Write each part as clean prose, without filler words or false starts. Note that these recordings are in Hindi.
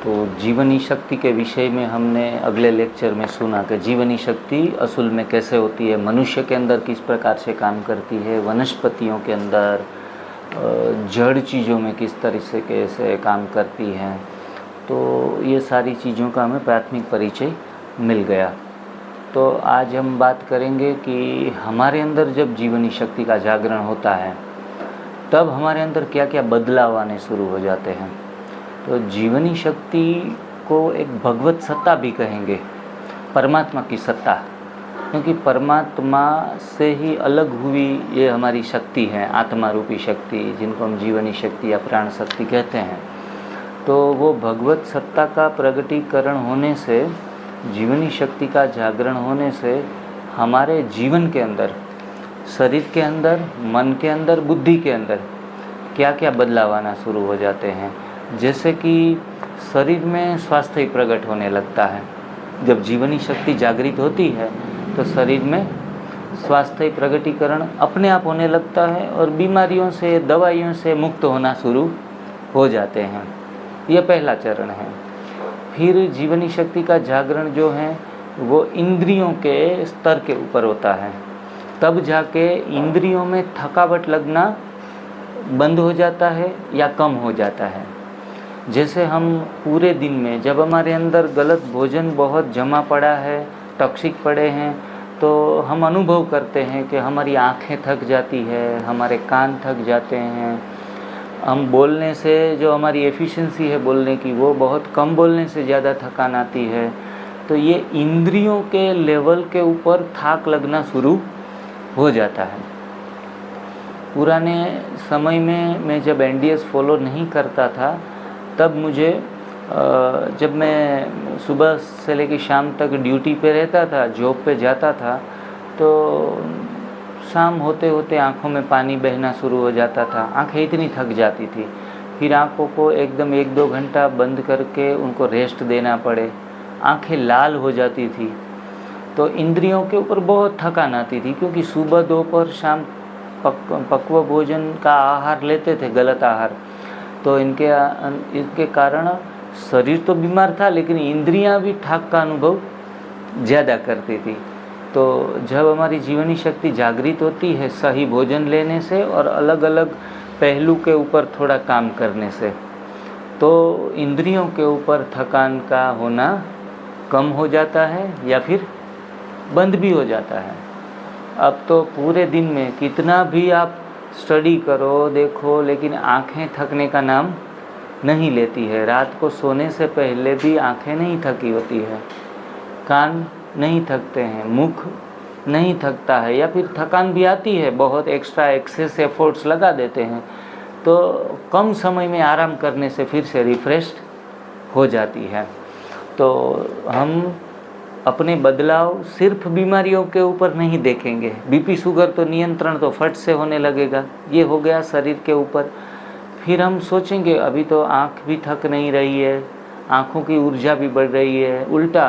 तो जीवनी शक्ति के विषय में हमने अगले लेक्चर में सुना कि जीवनी शक्ति असल में कैसे होती है, मनुष्य के अंदर किस प्रकार से काम करती है, वनस्पतियों के अंदर, जड़ चीज़ों में किस तरह से कैसे काम करती है। तो ये सारी चीज़ों का हमें प्राथमिक परिचय मिल गया। तो आज हम बात करेंगे कि हमारे अंदर जब जीवनी शक्ति का जागरण होता है तब हमारे अंदर क्या क्या बदलाव आने शुरू हो जाते हैं। तो जीवनी शक्ति को एक भगवत सत्ता भी कहेंगे, परमात्मा की सत्ता, क्योंकि परमात्मा से ही अलग हुई ये हमारी शक्ति है, आत्मा रूपी शक्ति, जिनको हम जीवनी शक्ति या प्राण शक्ति कहते हैं। तो वो भगवत सत्ता का प्रगटीकरण होने से, जीवनी शक्ति का जागरण होने से हमारे जीवन के अंदर, शरीर के अंदर, मन के अंदर, बुद्धि के अंदर क्या क्या बदलाव आना शुरू हो जाते हैं। जैसे कि शरीर में स्वास्थ्य प्रकट होने लगता है। जब जीवनी शक्ति जागृत होती है तो शरीर में स्वास्थ्य प्रगटीकरण अपने आप होने लगता है और बीमारियों से, दवाइयों से मुक्त होना शुरू हो जाते हैं। यह पहला चरण है। फिर जीवनी शक्ति का जागरण जो है वो इंद्रियों के स्तर के ऊपर होता है। तब जाके इंद्रियों में थकावट लगना बंद हो जाता है या कम हो जाता है। जैसे हम पूरे दिन में जब हमारे अंदर गलत भोजन बहुत जमा पड़ा है, टॉक्सिक पड़े हैं, तो हम अनुभव करते हैं कि हमारी आँखें थक जाती है, हमारे कान थक जाते हैं, हम बोलने से जो हमारी एफिशिएंसी है बोलने की वो बहुत कम बोलने से ज़्यादा थकान आती है। तो ये इंद्रियों के लेवल के ऊपर थाक लगना शुरू हो जाता है। पुराने समय में मैं जब एनडीएस फॉलो नहीं करता था तब मुझे जब मैं सुबह से लेकर शाम तक ड्यूटी पे रहता था, जॉब पे जाता था, तो शाम होते होते आँखों में पानी बहना शुरू हो जाता था, आँखें इतनी थक जाती थी। फिर आँखों को एकदम 1-2 घंटा बंद करके उनको रेस्ट देना पड़े, आँखें लाल हो जाती थी। तो इंद्रियों के ऊपर बहुत थकान आती थी, क्योंकि सुबह दोपहर शाम पक्व भोजन का आहार लेते थे, गलत आहार। तो इनके कारण शरीर तो बीमार था, लेकिन इंद्रियां भी थक का अनुभव ज़्यादा करती थी। तो जब हमारी जीवनी शक्ति जागृत होती है सही भोजन लेने से और अलग अलग पहलू के ऊपर थोड़ा काम करने से, तो इंद्रियों के ऊपर थकान का होना कम हो जाता है या फिर बंद भी हो जाता है। अब तो पूरे दिन में कितना भी आप स्टडी करो, देखो, लेकिन आँखें थकने का नाम नहीं लेती है। रात को सोने से पहले भी आँखें नहीं थकी होती है, कान नहीं थकते हैं, मुख नहीं थकता है, या फिर थकान भी आती है, बहुत एक्स्ट्रा एक्सेस एफर्ट्स लगा देते हैं, तो कम समय में आराम करने से फिर से रिफ्रेश हो जाती है। तो हम अपने बदलाव सिर्फ बीमारियों के ऊपर नहीं देखेंगे। बीपी शुगर तो नियंत्रण तो फट से होने लगेगा, ये हो गया शरीर के ऊपर। फिर हम सोचेंगे अभी तो आँख भी थक नहीं रही है, आँखों की ऊर्जा भी बढ़ रही है। उल्टा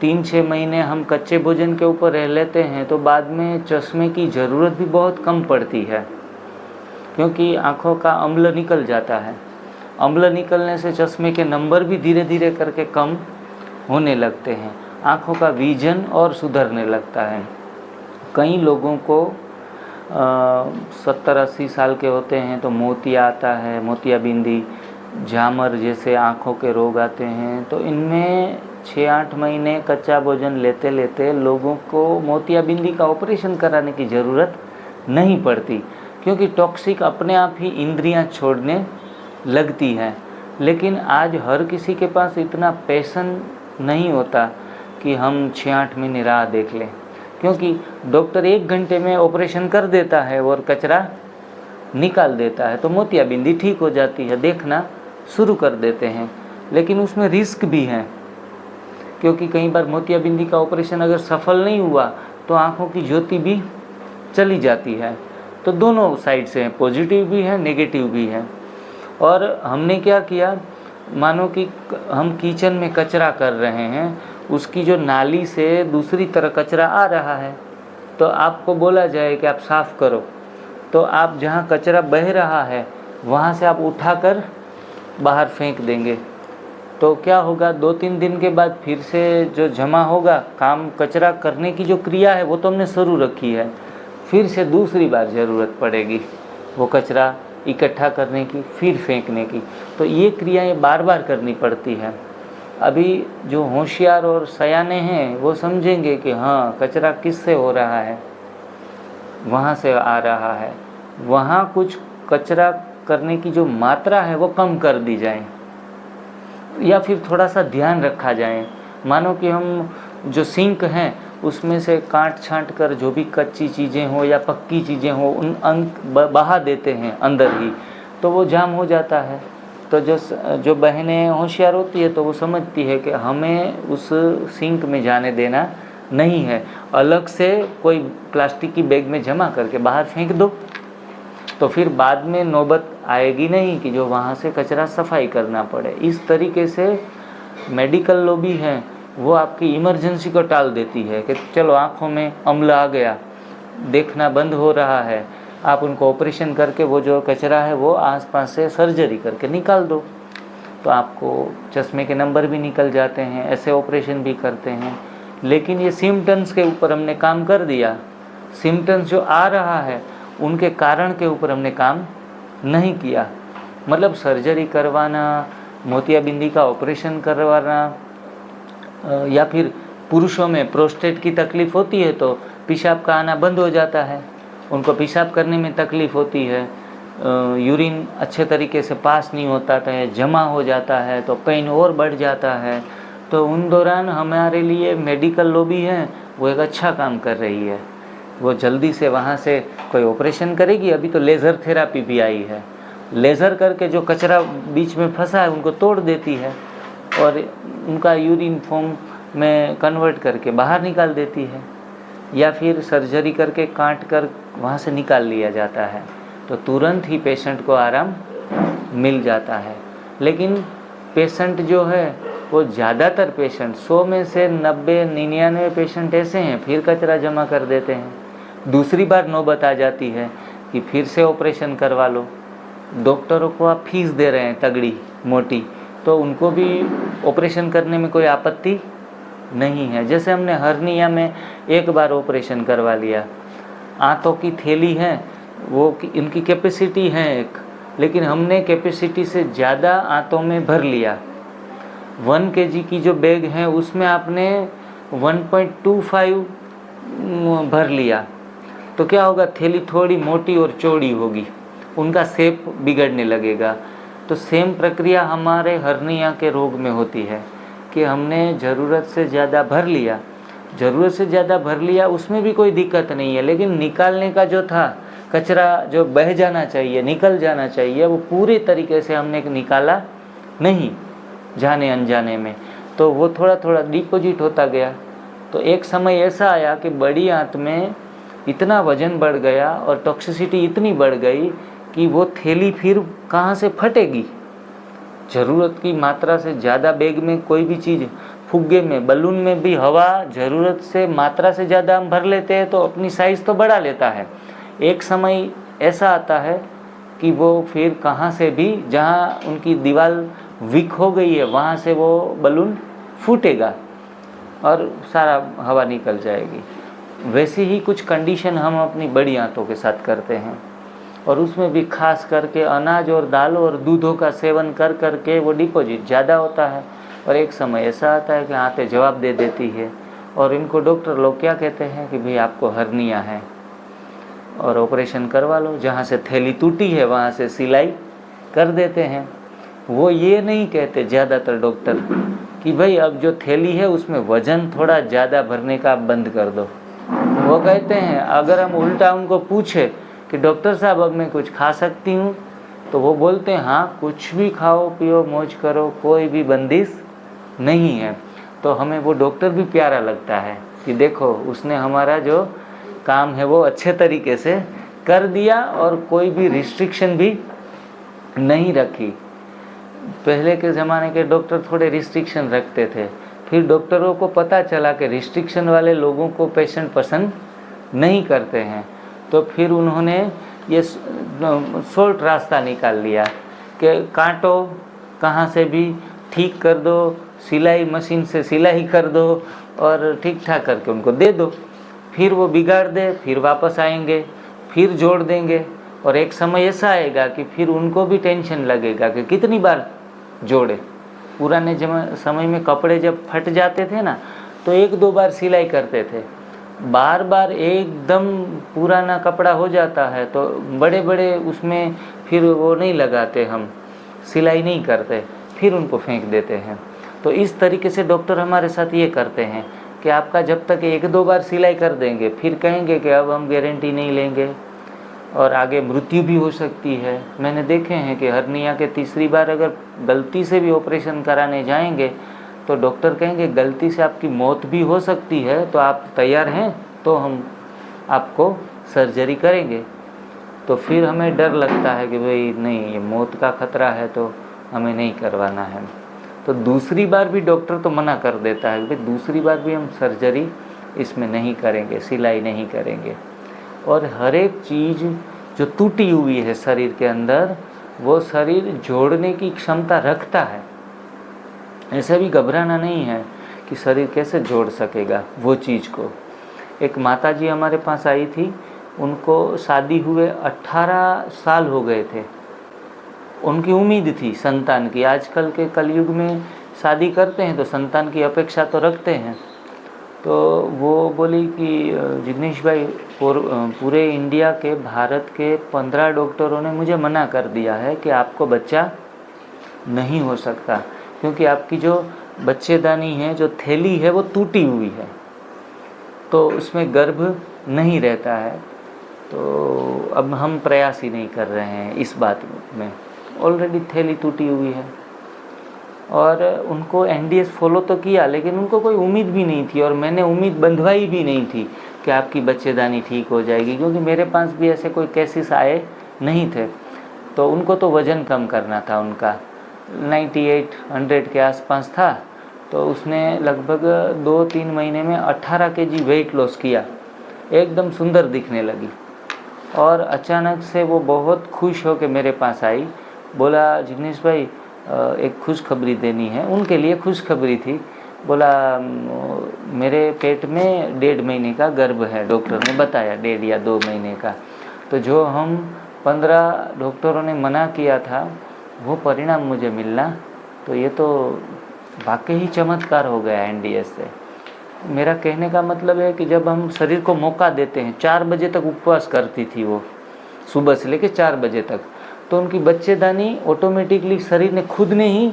3-6 महीने हम कच्चे भोजन के ऊपर रह लेते हैं तो बाद में चश्मे की ज़रूरत भी बहुत कम पड़ती है, क्योंकि आँखों का अम्ल निकल जाता है। अम्ल निकलने से चश्मे के नंबर भी धीरे धीरे करके कम होने लगते हैं, आँखों का विजन और सुधरने लगता है। कई लोगों को 70-80 साल के होते हैं तो मोतिया आता है, मोतियाबिंदी, झामर जैसे आँखों के रोग आते हैं। तो इनमें 6-8 महीने कच्चा भोजन लेते लेते लोगों को मोतियाबिंदी का ऑपरेशन कराने की ज़रूरत नहीं पड़ती, क्योंकि टॉक्सिक अपने आप ही इंद्रियां छोड़ने लगती हैं। लेकिन आज हर किसी के पास इतना पैशन नहीं होता कि हम 6-8 महीने राह देख लें, क्योंकि डॉक्टर 1 घंटे में ऑपरेशन कर देता है और कचरा निकाल देता है, तो मोतियाबिंदी ठीक हो जाती है, देखना शुरू कर देते हैं। लेकिन उसमें रिस्क भी है, क्योंकि कई बार मोतियाबिंदी का ऑपरेशन अगर सफल नहीं हुआ तो आँखों की ज्योति भी चली जाती है। तो दोनों साइड से हैं, पॉजिटिव भी है, नेगेटिव भी है। और हमने क्या किया, मानो कि हम किचन में कचरा कर रहे हैं, उसकी जो नाली से दूसरी तरह कचरा आ रहा है, तो आपको बोला जाए कि आप साफ़ करो, तो आप जहाँ कचरा बह रहा है वहाँ से आप उठाकर बाहर फेंक देंगे, तो क्या होगा, 2-3 दिन के बाद फिर से जो जमा होगा, काम कचरा करने की जो क्रिया है वो तो हमने शुरू रखी है, फिर से दूसरी बार ज़रूरत पड़ेगी वो कचरा इकट्ठा करने की, फिर फेंकने की। तो ये क्रियाएं बार बार करनी पड़ती है। अभी जो होशियार और सयाने हैं वो समझेंगे कि हाँ, कचरा किससे हो रहा है, वहाँ से आ रहा है, वहाँ कुछ कचरा करने की जो मात्रा है वो कम कर दी जाए, या फिर थोड़ा सा ध्यान रखा जाए। मानो कि हम जो सिंक हैं उसमें से काट छांट कर जो भी कच्ची चीज़ें हो या पक्की चीज़ें हो उन बहा देते हैं अंदर ही, तो वो जाम हो जाता है। तो जो बहनें होशियार होती है तो वो समझती है कि हमें उस सिंक में जाने देना नहीं है, अलग से कोई प्लास्टिक की बैग में जमा करके बाहर फेंक दो, तो फिर बाद में नौबत आएगी नहीं कि जो वहाँ से कचरा सफाई करना पड़े। इस तरीके से मेडिकल लॉबी है वो आपकी इमरजेंसी को टाल देती है कि चलो आँखों में अम्ल आ गया, देखना बंद हो रहा है, आप उनको ऑपरेशन करके वो जो कचरा है वो आसपास से सर्जरी करके निकाल दो। तो आपको चश्मे के नंबर भी निकल जाते हैं, ऐसे ऑपरेशन भी करते हैं। लेकिन ये सिम्टम्स के ऊपर हमने काम कर दिया, सिम्टम्स जो आ रहा है उनके कारण के ऊपर हमने काम नहीं किया। मतलब सर्जरी करवाना, मोतियाबिंदी का ऑपरेशन करवाना, या फिर पुरुषों में प्रोस्टेट की तकलीफ़ होती है तो पेशाब का आना बंद हो जाता है, उनको पेशाब करने में तकलीफ़ होती है, यूरिन अच्छे तरीके से पास नहीं होता है, जमा हो जाता है, तो पेन और बढ़ जाता है। तो उन दौरान हमारे लिए मेडिकल लॉबी है वो एक अच्छा काम कर रही है, वो जल्दी से वहाँ से कोई ऑपरेशन करेगी। अभी तो लेज़र थेरापी भी आई है, लेज़र करके जो कचरा बीच में फंसा है उनको तोड़ देती है और उनका यूरिन फॉर्म में कन्वर्ट करके बाहर निकाल देती है, या फिर सर्जरी करके काट कर वहाँ से निकाल लिया जाता है, तो तुरंत ही पेशेंट को आराम मिल जाता है। लेकिन पेशेंट जो है वो ज़्यादातर पेशेंट, 100 में से 90-99 पेशेंट ऐसे हैं फिर कचरा जमा कर देते हैं। दूसरी बार नौबत आ जाती है कि फिर से ऑपरेशन करवा लो, डॉक्टरों को आप फीस दे रहे हैं तगड़ी मोटी, तो उनको भी ऑपरेशन करने में कोई आपत्ति नहीं है। जैसे हमने हर्निया में एक बार ऑपरेशन करवा लिया, आंतों की थैली है वो इनकी कैपेसिटी है एक, लेकिन हमने कैपेसिटी से ज़्यादा आंतों में भर लिया। 1 kg की जो बैग है उसमें आपने 1.25 भर लिया, तो क्या होगा, थैली थोड़ी मोटी और चौड़ी होगी, उनका शेप बिगड़ने लगेगा। तो सेम प्रक्रिया हमारे हर्निया के रोग में होती है कि हमने ज़रूरत से ज़्यादा भर लिया, ज़रूरत से ज़्यादा भर लिया, उसमें भी कोई दिक्कत नहीं है, लेकिन निकालने का जो था कचरा जो बह जाना चाहिए, निकल जाना चाहिए, वो पूरी तरीके से हमने निकाला नहीं जाने अनजाने में, तो वो थोड़ा थोड़ा डिपॉजिट होता गया। तो एक समय ऐसा आया कि बड़ी आंत में इतना वजन बढ़ गया और टॉक्सिसिटी इतनी बढ़ गई कि वो थैली फिर कहाँ से फटेगी। ज़रूरत की मात्रा से ज़्यादा बैग में कोई भी चीज़, फुग्गे में, बलून में भी हवा ज़रूरत से मात्रा से ज़्यादा हम भर लेते हैं तो अपनी साइज़ तो बढ़ा लेता है। एक समय ऐसा आता है कि वो फिर कहाँ से भी, जहाँ उनकी दीवार वीक हो गई है वहाँ से वो बलून फूटेगा और सारा हवा निकल जाएगी। वैसे ही कुछ कंडीशन हम अपनी बड़ी आंतों के साथ करते हैं, और उसमें भी खास करके अनाज और दालों और दूधों का सेवन कर करके वो डिपॉजिट ज़्यादा होता है। और एक समय ऐसा आता है कि आंतें जवाब दे देती है और इनको डॉक्टर लोग क्या कहते हैं कि भाई आपको हर्निया है और ऑपरेशन करवा लो, जहाँ से थैली टूटी है वहाँ से सिलाई कर देते हैं। वो ये नहीं कहते ज़्यादातर डॉक्टर कि भाई अब जो थैली है उसमें वज़न थोड़ा ज़्यादा भरने का आप बंद कर दो। वो कहते हैं, अगर हम उल्टा उनको पूछे कि डॉक्टर साहब अब मैं कुछ खा सकती हूँ, तो वो बोलते हैं हाँ कुछ भी खाओ पियो मौज करो, कोई भी बंदिश नहीं है। तो हमें वो डॉक्टर भी प्यारा लगता है कि देखो उसने हमारा जो काम है वो अच्छे तरीके से कर दिया और कोई भी रिस्ट्रिक्शन भी नहीं रखी। पहले के ज़माने के डॉक्टर थोड़े रिस्ट्रिक्शन रखते थे, फिर डॉक्टरों को पता चला कि रिस्ट्रिक्शन वाले लोगों को पेशेंट पसंद नहीं करते हैं, तो फिर उन्होंने ये शॉर्ट रास्ता निकाल लिया कि काटो कहाँ से भी, ठीक कर दो, सिलाई मशीन से सिलाई कर दो और ठीक ठाक करके उनको दे दो। फिर वो बिगाड़ दे, फिर वापस आएंगे, फिर जोड़ देंगे, और एक समय ऐसा आएगा कि फिर उनको भी टेंशन लगेगा कि कितनी बार जोड़े। पुराने समय में कपड़े जब फट जाते थे ना, तो 1-2 बार सिलाई करते थे। बार बार एकदम पुराना कपड़ा हो जाता है तो बड़े बड़े उसमें फिर वो नहीं लगाते, हम सिलाई नहीं करते, फिर उनको फेंक देते हैं। तो इस तरीके से डॉक्टर हमारे साथ ये करते हैं कि आपका जब तक 1-2 बार सिलाई कर देंगे, फिर कहेंगे कि अब हम गारंटी नहीं लेंगे और आगे मृत्यु भी हो सकती है। मैंने देखे हैं कि हर्निया के तीसरी बार अगर गलती से भी ऑपरेशन कराने जाएंगे तो डॉक्टर कहेंगे गलती से आपकी मौत भी हो सकती है, तो आप तैयार हैं तो हम आपको सर्जरी करेंगे। तो फिर हमें डर लगता है कि भाई नहीं, ये मौत का खतरा है तो हमें नहीं करवाना है। तो दूसरी बार भी डॉक्टर तो मना कर देता है कि भाई दूसरी बार भी हम सर्जरी इसमें नहीं करेंगे, सिलाई नहीं करेंगे। और हर एक चीज़ जो टूटी हुई है शरीर के अंदर, वो शरीर जोड़ने की क्षमता रखता है। ऐसे भी घबराना नहीं है कि शरीर कैसे जोड़ सकेगा वो चीज़ को। एक माताजी हमारे पास आई थी, उनको शादी हुए 18 साल हो गए थे। उनकी उम्मीद थी संतान की। आजकल के कलयुग में शादी करते हैं तो संतान की अपेक्षा तो रखते हैं। तो वो बोली कि जिग्नेश भाई, पूरे इंडिया के, भारत के 15 डॉक्टरों ने मुझे मना कर दिया है कि आपको बच्चा नहीं हो सकता, क्योंकि आपकी जो बच्चेदानी है, जो थैली है, वो टूटी हुई है, तो उसमें गर्भ नहीं रहता है। तो अब हम प्रयास ही नहीं कर रहे हैं इस बात में, ऑलरेडी थैली टूटी हुई है। और उनको एनडीएस फॉलो तो किया, लेकिन उनको कोई उम्मीद भी नहीं थी, और मैंने उम्मीद बंधवाई भी नहीं थी कि आपकी बच्चेदानी ठीक हो जाएगी, क्योंकि मेरे पास भी ऐसे कोई केसेस आए नहीं थे। तो उनको तो वज़न कम करना था, उनका 98-100 के आसपास था। तो उसने लगभग 2-3 महीने में 18 kg वेट लॉस किया, एकदम सुंदर दिखने लगी। और अचानक से वो बहुत खुश हो के मेरे पास आई, बोला जिग्नेश भाई एक खुशखबरी देनी है। उनके लिए खुशखबरी थी। बोला मेरे पेट में 1.5 महीने का गर्भ है, डॉक्टर ने बताया 1.5 या 2 महीने का। तो जो हम 15 डॉक्टरों ने मना किया था वो परिणाम मुझे मिलना, तो ये तो वाकई ही चमत्कार हो गया एनडीएस से। मेरा कहने का मतलब है कि जब हम शरीर को मौका देते हैं, 4 बजे तक उपवास करती थी वो, सुबह से लेकर 4 बजे तक, तो उनकी बच्चेदानी ऑटोमेटिकली शरीर ने खुद ने ही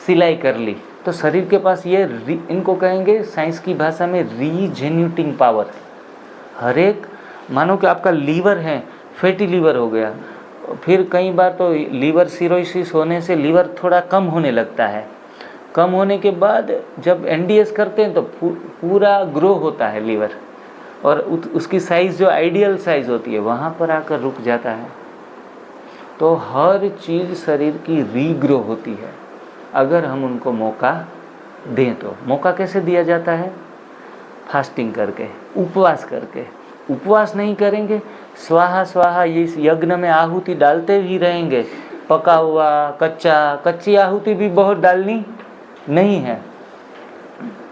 सिलाई कर ली। तो शरीर के पास ये इनको कहेंगे साइंस की भाषा में रीजेन्यूटिंग पावर। हर एक, मानो कि आपका लीवर है, फैटी लीवर हो गया, फिर कई बार तो लीवर सिरोसिस होने से लीवर थोड़ा कम होने लगता है। कम होने के बाद जब एनडीएस करते हैं तो पूरा ग्रो होता है लीवर, और उसकी साइज़ जो आइडियल साइज़ होती है वहाँ पर आकर रुक जाता है। तो हर चीज़ शरीर की रीग्रो होती है अगर हम उनको मौका दें। तो मौका कैसे दिया जाता है? फास्टिंग करके, उपवास करके। उपवास नहीं करेंगे, स्वाहा स्वाहा इस यज्ञ में आहुति डालते ही रहेंगे, पका हुआ, कच्ची आहुति भी बहुत डालनी नहीं है।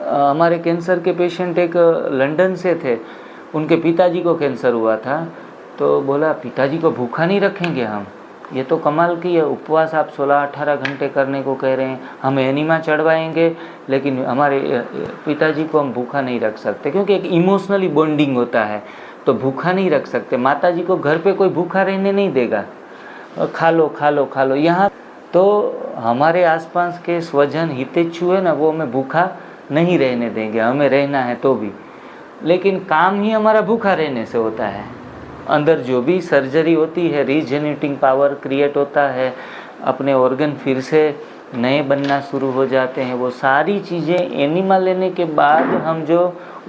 हमारे कैंसर के पेशेंट एक लंदन से थे, उनके पिताजी को कैंसर हुआ था। तो बोला पिताजी को भूखा नहीं रखेंगे हम, ये तो कमाल की है, उपवास आप 16-18 घंटे करने को कह रहे हैं, हम एनीमा चढ़वाएंगे लेकिन हमारे पिताजी को हम भूखा नहीं रख सकते, क्योंकि एक इमोशनली बॉन्डिंग होता है, तो भूखा नहीं रख सकते। माताजी को घर पे कोई भूखा रहने नहीं देगा, खा लो खा लो खा लो। यहाँ तो हमारे आसपास के स्वजन हितेच्छु है ना, वो हमें भूखा नहीं रहने देंगे, हमें रहना है तो भी। लेकिन काम ही हमारा भूखा रहने से होता है। अंदर जो भी सर्जरी होती है, रीजेनरेटिंग पावर क्रिएट होता है, अपने ऑर्गन फिर से नए बनना शुरू हो जाते हैं, वो सारी चीज़ें एनिमा लेने के बाद हम जो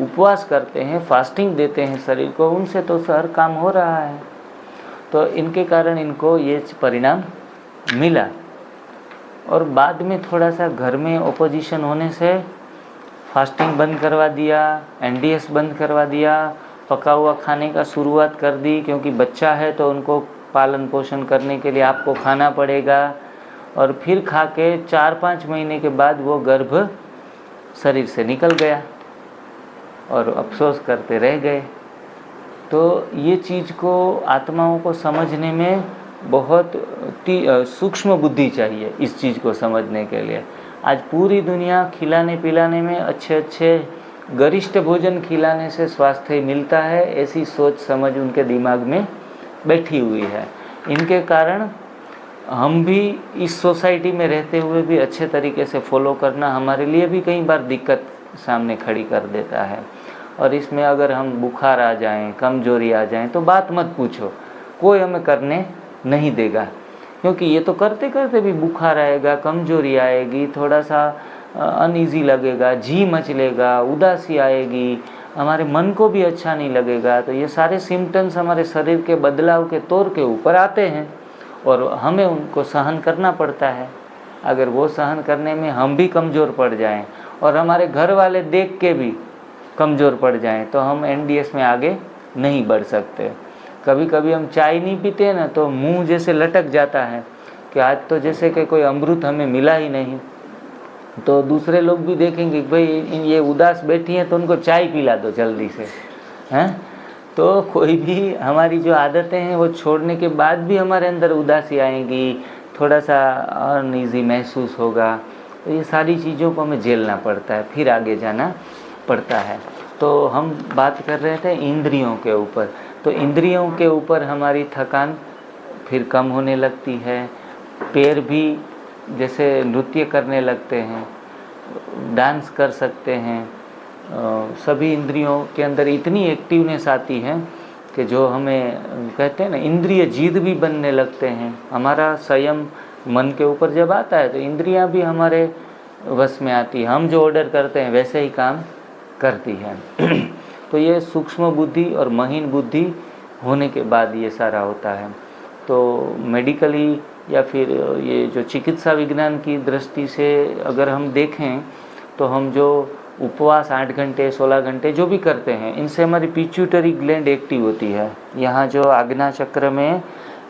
उपवास करते हैं, फास्टिंग देते हैं शरीर को, उनसे तो हर काम हो रहा है। तो इनके कारण इनको ये परिणाम मिला। और बाद में थोड़ा सा घर में ओपोजिशन होने से फास्टिंग बंद करवा दिया, एनडीएस बंद करवा दिया, पका हुआ खाने का शुरुआत कर दी, क्योंकि बच्चा है तो उनको पालन पोषण करने के लिए आपको खाना पड़ेगा। और फिर खा के 4-5 महीने के बाद वो गर्भ शरीर से निकल गया और अफसोस करते रह गए। तो ये चीज़ को आत्माओं को समझने में बहुत सूक्ष्म बुद्धि चाहिए इस चीज़ को समझने के लिए। आज पूरी दुनिया खिलाने पिलाने में, अच्छे अच्छे गरिष्ठ भोजन खिलाने से स्वास्थ्य मिलता है, ऐसी सोच समझ उनके दिमाग में बैठी हुई है। इनके कारण हम भी इस सोसाइटी में रहते हुए भी अच्छे तरीके से फॉलो करना हमारे लिए भी कई बार दिक्कत सामने खड़ी कर देता है। और इसमें अगर हम बुखार आ जाएं, कमजोरी आ जाएं, तो बात मत पूछो, कोई हमें करने नहीं देगा, क्योंकि ये तो करते करते भी बुखार आएगा, कमजोरी आएगी, थोड़ा सा अनईजी लगेगा, जी मचलेगा, उदासी आएगी, हमारे मन को भी अच्छा नहीं लगेगा। तो ये सारे सिम्टम्स हमारे शरीर के बदलाव के तौर के ऊपर आते हैं और हमें उनको सहन करना पड़ता है। अगर वो सहन करने में हम भी कमज़ोर पड़ जाएं और हमारे घर वाले देख के भी कमज़ोर पड़ जाएं, तो हम एनडीएस में आगे नहीं बढ़ सकते। कभी कभी हम चाय नहीं पीते ना, तो मुंह जैसे लटक जाता है कि आज तो जैसे कि कोई अमृत हमें मिला ही नहीं। तो दूसरे लोग भी देखेंगे कि भाई ये उदास बैठी हैं, तो उनको चाय पिला दो जल्दी से, हैं। तो कोई भी हमारी जो आदतें हैं वो छोड़ने के बाद भी हमारे अंदर उदासी आएगी, थोड़ा सा अनईजी महसूस होगा। तो ये सारी चीज़ों को हमें झेलना पड़ता है, फिर आगे जाना पड़ता है। तो हम बात कर रहे थे इंद्रियों के ऊपर। तो इंद्रियों के ऊपर हमारी थकान फिर कम होने लगती है। पैर भी जैसे नृत्य करने लगते हैं, डांस कर सकते हैं। सभी इंद्रियों के अंदर इतनी एक्टिवनेस आती है कि जो हमें कहते हैं ना, इंद्रिय जीद भी बनने लगते हैं। हमारा संयम मन के ऊपर जब आता है तो इंद्रियां भी हमारे वश में आती है, हम जो ऑर्डर करते हैं वैसे ही काम करती है। तो ये सूक्ष्म बुद्धि और महीन बुद्धि होने के बाद ये सारा होता है। तो मेडिकली या फिर ये जो चिकित्सा विज्ञान की दृष्टि से अगर हम देखें, तो हम जो उपवास 8 घंटे 16 घंटे जो भी करते हैं, इनसे हमारी पिट्यूटरी ग्लैंड एक्टिव होती है। यहाँ जो आज्ञा चक्र में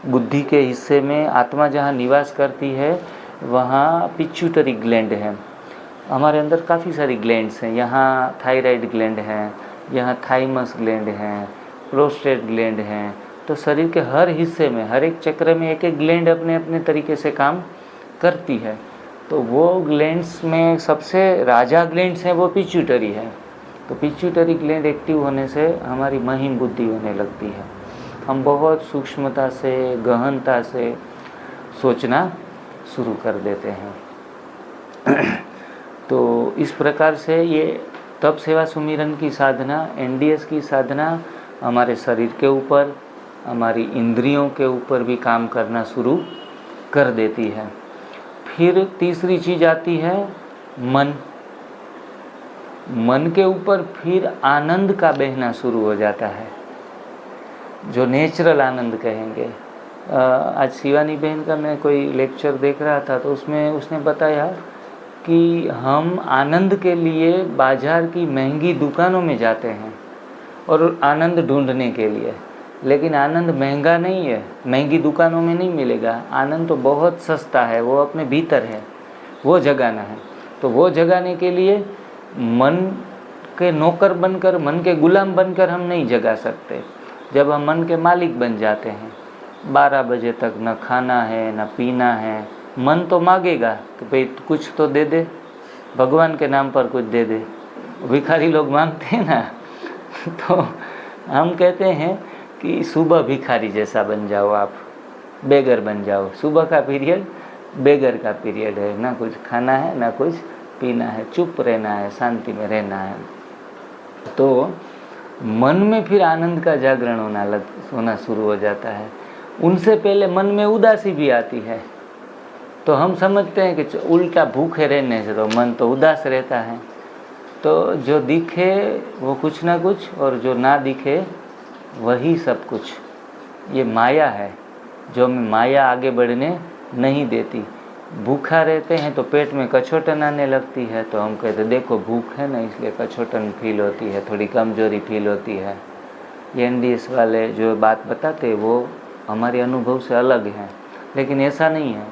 बुद्धि के हिस्से में आत्मा जहाँ निवास करती है, वहाँ पिट्यूटरी ग्लैंड है। हमारे अंदर काफ़ी सारी ग्लैंड्स हैं। यहाँ थायराइड ग्लैंड है, यहाँ थाइमस ग्लैंड हैं, प्रोस्टेट ग्लैंड हैं। तो शरीर के हर हिस्से में, हर एक चक्र में एक एक ग्लैंड अपने अपने तरीके से काम करती है। तो वो ग्लैंड्स में सबसे राजा ग्लैंड्स हैं वो पिट्यूटरी है। तो पिट्यूटरी ग्लैंड एक्टिव होने से हमारी महीन बुद्धि होने लगती है। हम बहुत सूक्ष्मता से, गहनता से सोचना शुरू कर देते हैं। तो इस प्रकार से ये तप सेवा सुमिरन की साधना, एनडीएस की साधना हमारे शरीर के ऊपर, हमारी इंद्रियों के ऊपर भी काम करना शुरू कर देती है। फिर तीसरी चीज़ आती है मन। मन के ऊपर फिर आनंद का बहना शुरू हो जाता है, जो नेचुरल आनंद कहेंगे। आज शिवानी बहन का मैं कोई लेक्चर देख रहा था, तो उसमें उसने बताया कि हम आनंद के लिए बाजार की महंगी दुकानों में जाते हैं और आनंद ढूंढने के लिए, लेकिन आनंद महंगा नहीं है, महंगी दुकानों में नहीं मिलेगा। आनंद तो बहुत सस्ता है, वो अपने भीतर है, वो जगाना है। तो वो जगाने के लिए मन के नौकर बनकर, मन के गुलाम बनकर हम नहीं जगा सकते। जब हम मन के मालिक बन जाते हैं, 12 बजे तक न खाना है न पीना है, मन तो मांगेगा कि भाई कुछ तो दे दे, भगवान के नाम पर कुछ दे दे। भिखारी लोग मांगते हैं ना, तो हम कहते हैं कि सुबह भिखारी जैसा बन जाओ, आप बेगर बन जाओ। सुबह का पीरियड बेगर का पीरियड है, ना कुछ खाना है ना कुछ पीना है, चुप रहना है, शांति में रहना है। तो मन में फिर आनंद का जागरण होना शुरू हो जाता है। उनसे पहले मन में उदासी भी आती है, तो हम समझते हैं कि उल्टा भूखे रहने से तो मन तो उदास रहता है। तो जो दिखे वो कुछ ना कुछ, और जो ना दिखे वही सब कुछ। ये माया है, जो हमें माया आगे बढ़ने नहीं देती। भूखा रहते हैं तो पेट में कछोटन आने लगती है, तो हम कहते देखो भूख है ना, इसलिए कछोटन फील होती है, थोड़ी कमजोरी फील होती है। ये एनडीएस वाले जो बात बताते वो हमारे अनुभव से अलग हैं, लेकिन ऐसा नहीं है।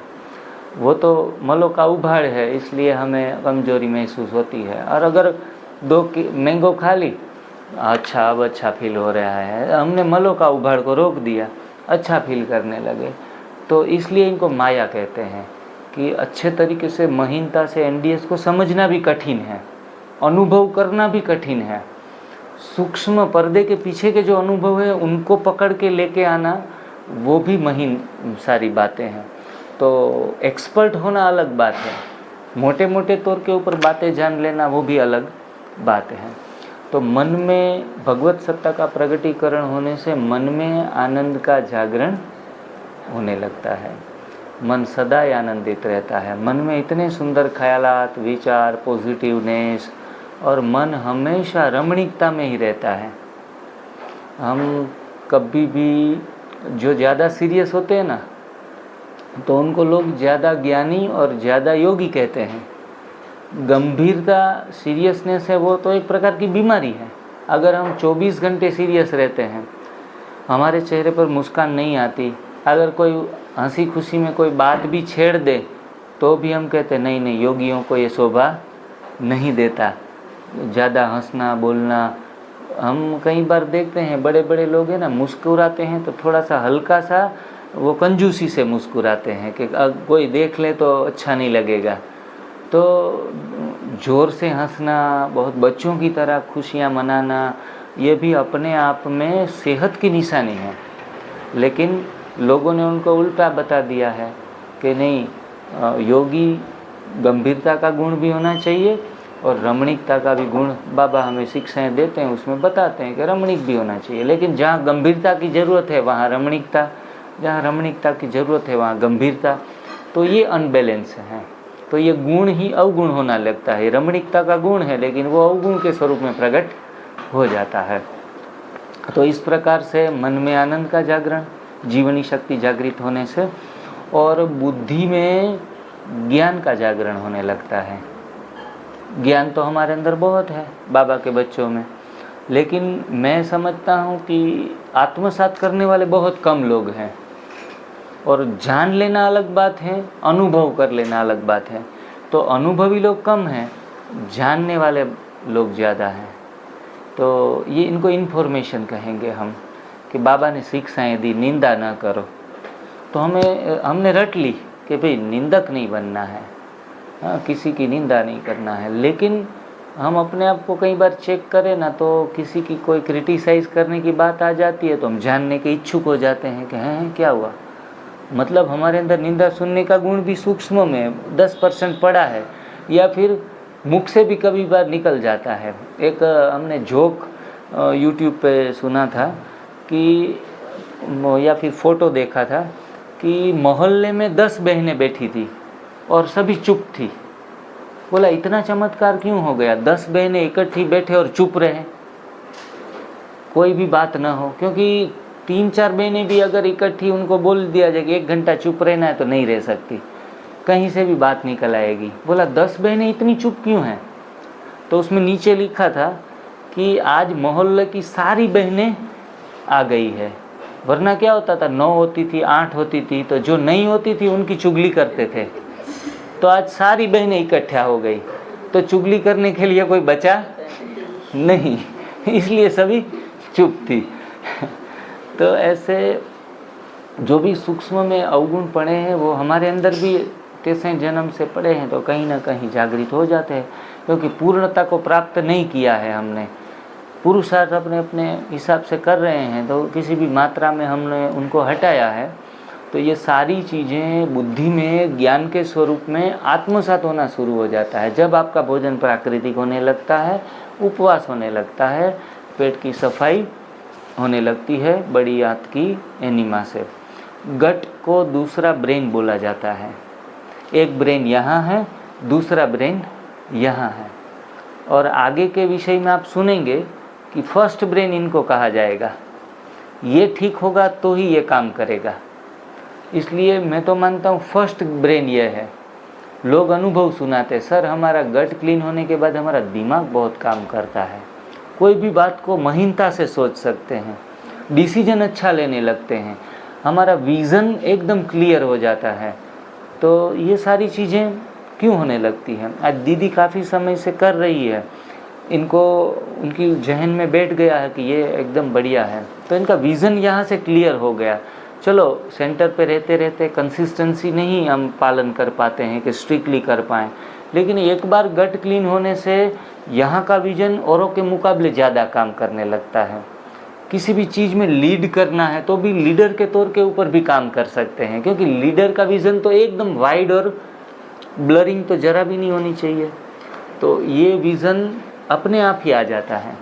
वो तो मलों का उभाड़ है, इसलिए हमें कमजोरी महसूस होती है। और अगर 2 मैंगो खा ली, अच्छा अब अच्छा फील हो रहा है, हमने मलों का उभाड़ को रोक दिया, अच्छा फील करने लगे। तो इसलिए इनको माया कहते हैं कि अच्छे तरीके से महीनता से एनडीएस को समझना भी कठिन है, अनुभव करना भी कठिन है। सूक्ष्म पर्दे के पीछे के जो अनुभव है उनको पकड़ के लेके आना, वो भी महीन सारी बातें हैं। तो एक्सपर्ट होना अलग बात है, मोटे मोटे तौर के ऊपर बातें जान लेना वो भी अलग बात है। तो मन में भगवत सत्ता का प्रगटीकरण होने से मन में आनंद का जागरण होने लगता है, मन सदा आनंदित रहता है। मन में इतने सुंदर ख्यालात, विचार, पॉजिटिवनेस, और मन हमेशा रमणीकता में ही रहता है। हम कभी भी, जो ज़्यादा सीरियस होते हैं ना, तो उनको लोग ज़्यादा ज्ञानी और ज़्यादा योगी कहते हैं। गंभीरता, सीरियसनेस है, वो तो एक प्रकार की बीमारी है। अगर हम 24 घंटे सीरियस रहते हैं, हमारे चेहरे पर मुस्कान नहीं आती, अगर कोई हंसी खुशी में कोई बात भी छेड़ दे तो भी हम कहते नहीं नहीं, योगियों को ये शोभा नहीं देता ज़्यादा हंसना बोलना। हम कई बार देखते हैं बड़े बड़े लोग हैं ना, मुस्कुराते हैं तो थोड़ा सा हल्का सा वो कंजूसी से मुस्कुराते हैं कि कोई देख ले तो अच्छा नहीं लगेगा। तो ज़ोर से हंसना, बहुत बच्चों की तरह खुशियाँ मनाना, ये भी अपने आप में सेहत की निशानी है। लेकिन लोगों ने उनको उल्टा बता दिया है कि नहीं, योगी गंभीरता का गुण भी होना चाहिए और रमणीकता का भी गुण। बाबा हमें शिक्षाएं देते हैं, उसमें बताते हैं कि रमणीक भी होना चाहिए। लेकिन जहाँ गंभीरता की ज़रूरत है वहाँ रमणीकता, जहाँ रमणीकता की ज़रूरत है वहाँ गंभीरता, तो ये अनबैलेंस है। तो ये गुण ही अवगुण होना लगता है। रमणीकता का गुण है लेकिन वो अवगुण के स्वरूप में प्रकट हो जाता है। तो इस प्रकार से मन में आनंद का जागरण, जीवनी शक्ति जागृत होने से, और बुद्धि में ज्ञान का जागरण होने लगता है। ज्ञान तो हमारे अंदर बहुत है बाबा के बच्चों में, लेकिन मैं समझता हूँ कि आत्मसात करने वाले बहुत कम लोग हैं। और जान लेना अलग बात है, अनुभव कर लेना अलग बात है। तो अनुभवी लोग कम हैं, जानने वाले लोग ज़्यादा हैं। तो ये इनको इन्फॉर्मेशन कहेंगे हम, कि बाबा ने शिक्षाएं दी, निंदा ना करो। तो हमने रट ली कि भाई निंदक नहीं बनना है, किसी की निंदा नहीं करना है। लेकिन हम अपने आप को कई बार चेक करें ना, तो किसी की कोई क्रिटिसाइज़ करने की बात आ जाती है तो हम जानने के इच्छुक हो जाते हैं कि हैं क्या हुआ। मतलब हमारे अंदर निंदा सुनने का गुण भी सूक्ष्म में 10% पड़ा है, या फिर मुख से भी कभी बार निकल जाता है। एक हमने जोक यूट्यूब पे सुना था कि, या फिर फ़ोटो देखा था कि मोहल्ले में 10 बहनें बैठी थी और सभी चुप थी। बोला इतना चमत्कार क्यों हो गया, 10 बहनें इकट्ठी बैठे और चुप रहे, कोई भी बात ना हो। क्योंकि 3-4 बहनें भी अगर इकट्ठी उनको बोल दिया जाए कि 1 घंटा चुप रहना है तो नहीं रह सकती, कहीं से भी बात निकल आएगी। बोला 10 बहनें इतनी चुप क्यों हैं? तो उसमें नीचे लिखा था कि आज मोहल्ले की सारी बहनें आ गई है, वरना क्या होता था 9 होती थी, 8 होती थी, तो जो नहीं होती थी उनकी चुगली करते थे। तो आज सारी बहनें इकट्ठा हो गई, तो चुगली करने के लिए कोई बचा नहीं, इसलिए सभी चुप थी। तो ऐसे जो भी सूक्ष्म में अवगुण पड़े हैं वो हमारे अंदर भी कैसे जन्म से पड़े हैं, तो कहीं ना कहीं जागृत हो जाते हैं। क्योंकि पूर्णता को प्राप्त नहीं किया है हमने, पुरुषार्थ अपने अपने हिसाब से कर रहे हैं, तो किसी भी मात्रा में हमने उनको हटाया है। तो ये सारी चीज़ें बुद्धि में ज्ञान के स्वरूप में आत्मसात होना शुरू हो जाता है। जब आपका भोजन प्राकृतिक होने लगता है, उपवास होने लगता है, पेट की सफाई होने लगती है बड़ी आंत की एनिमा से। गट को दूसरा ब्रेन बोला जाता है। एक ब्रेन यहाँ है, दूसरा ब्रेन यहाँ है। और आगे के विषय में आप सुनेंगे कि फर्स्ट ब्रेन इनको कहा जाएगा। ये ठीक होगा तो ही ये काम करेगा। इसलिए मैं तो मानता हूँ फर्स्ट ब्रेन ये है। लोग अनुभव सुनाते, सर हमारा गट क्लीन होने के बाद हमारा दिमाग बहुत काम करता है, कोई भी बात को महीनता से सोच सकते हैं, डिसीजन अच्छा लेने लगते हैं, हमारा विज़न एकदम क्लियर हो जाता है। तो ये सारी चीज़ें क्यों होने लगती हैं? आज दीदी काफ़ी समय से कर रही है, इनको उनकी जहन में बैठ गया है कि ये एकदम बढ़िया है, तो इनका विज़न यहाँ से क्लियर हो गया। चलो सेंटर पे रहते रहते कंसिस्टेंसी नहीं हम पालन कर पाते हैं कि स्ट्रिक्टली कर पाएँ, लेकिन एक बार गट क्लीन होने से यहाँ का विज़न औरों के मुकाबले ज़्यादा काम करने लगता है। किसी भी चीज़ में लीड करना है तो भी लीडर के तौर के ऊपर भी काम कर सकते हैं, क्योंकि लीडर का विज़न तो एकदम वाइड और ब्लरिंग तो ज़रा भी नहीं होनी चाहिए। तो ये विज़न अपने आप ही आ जाता है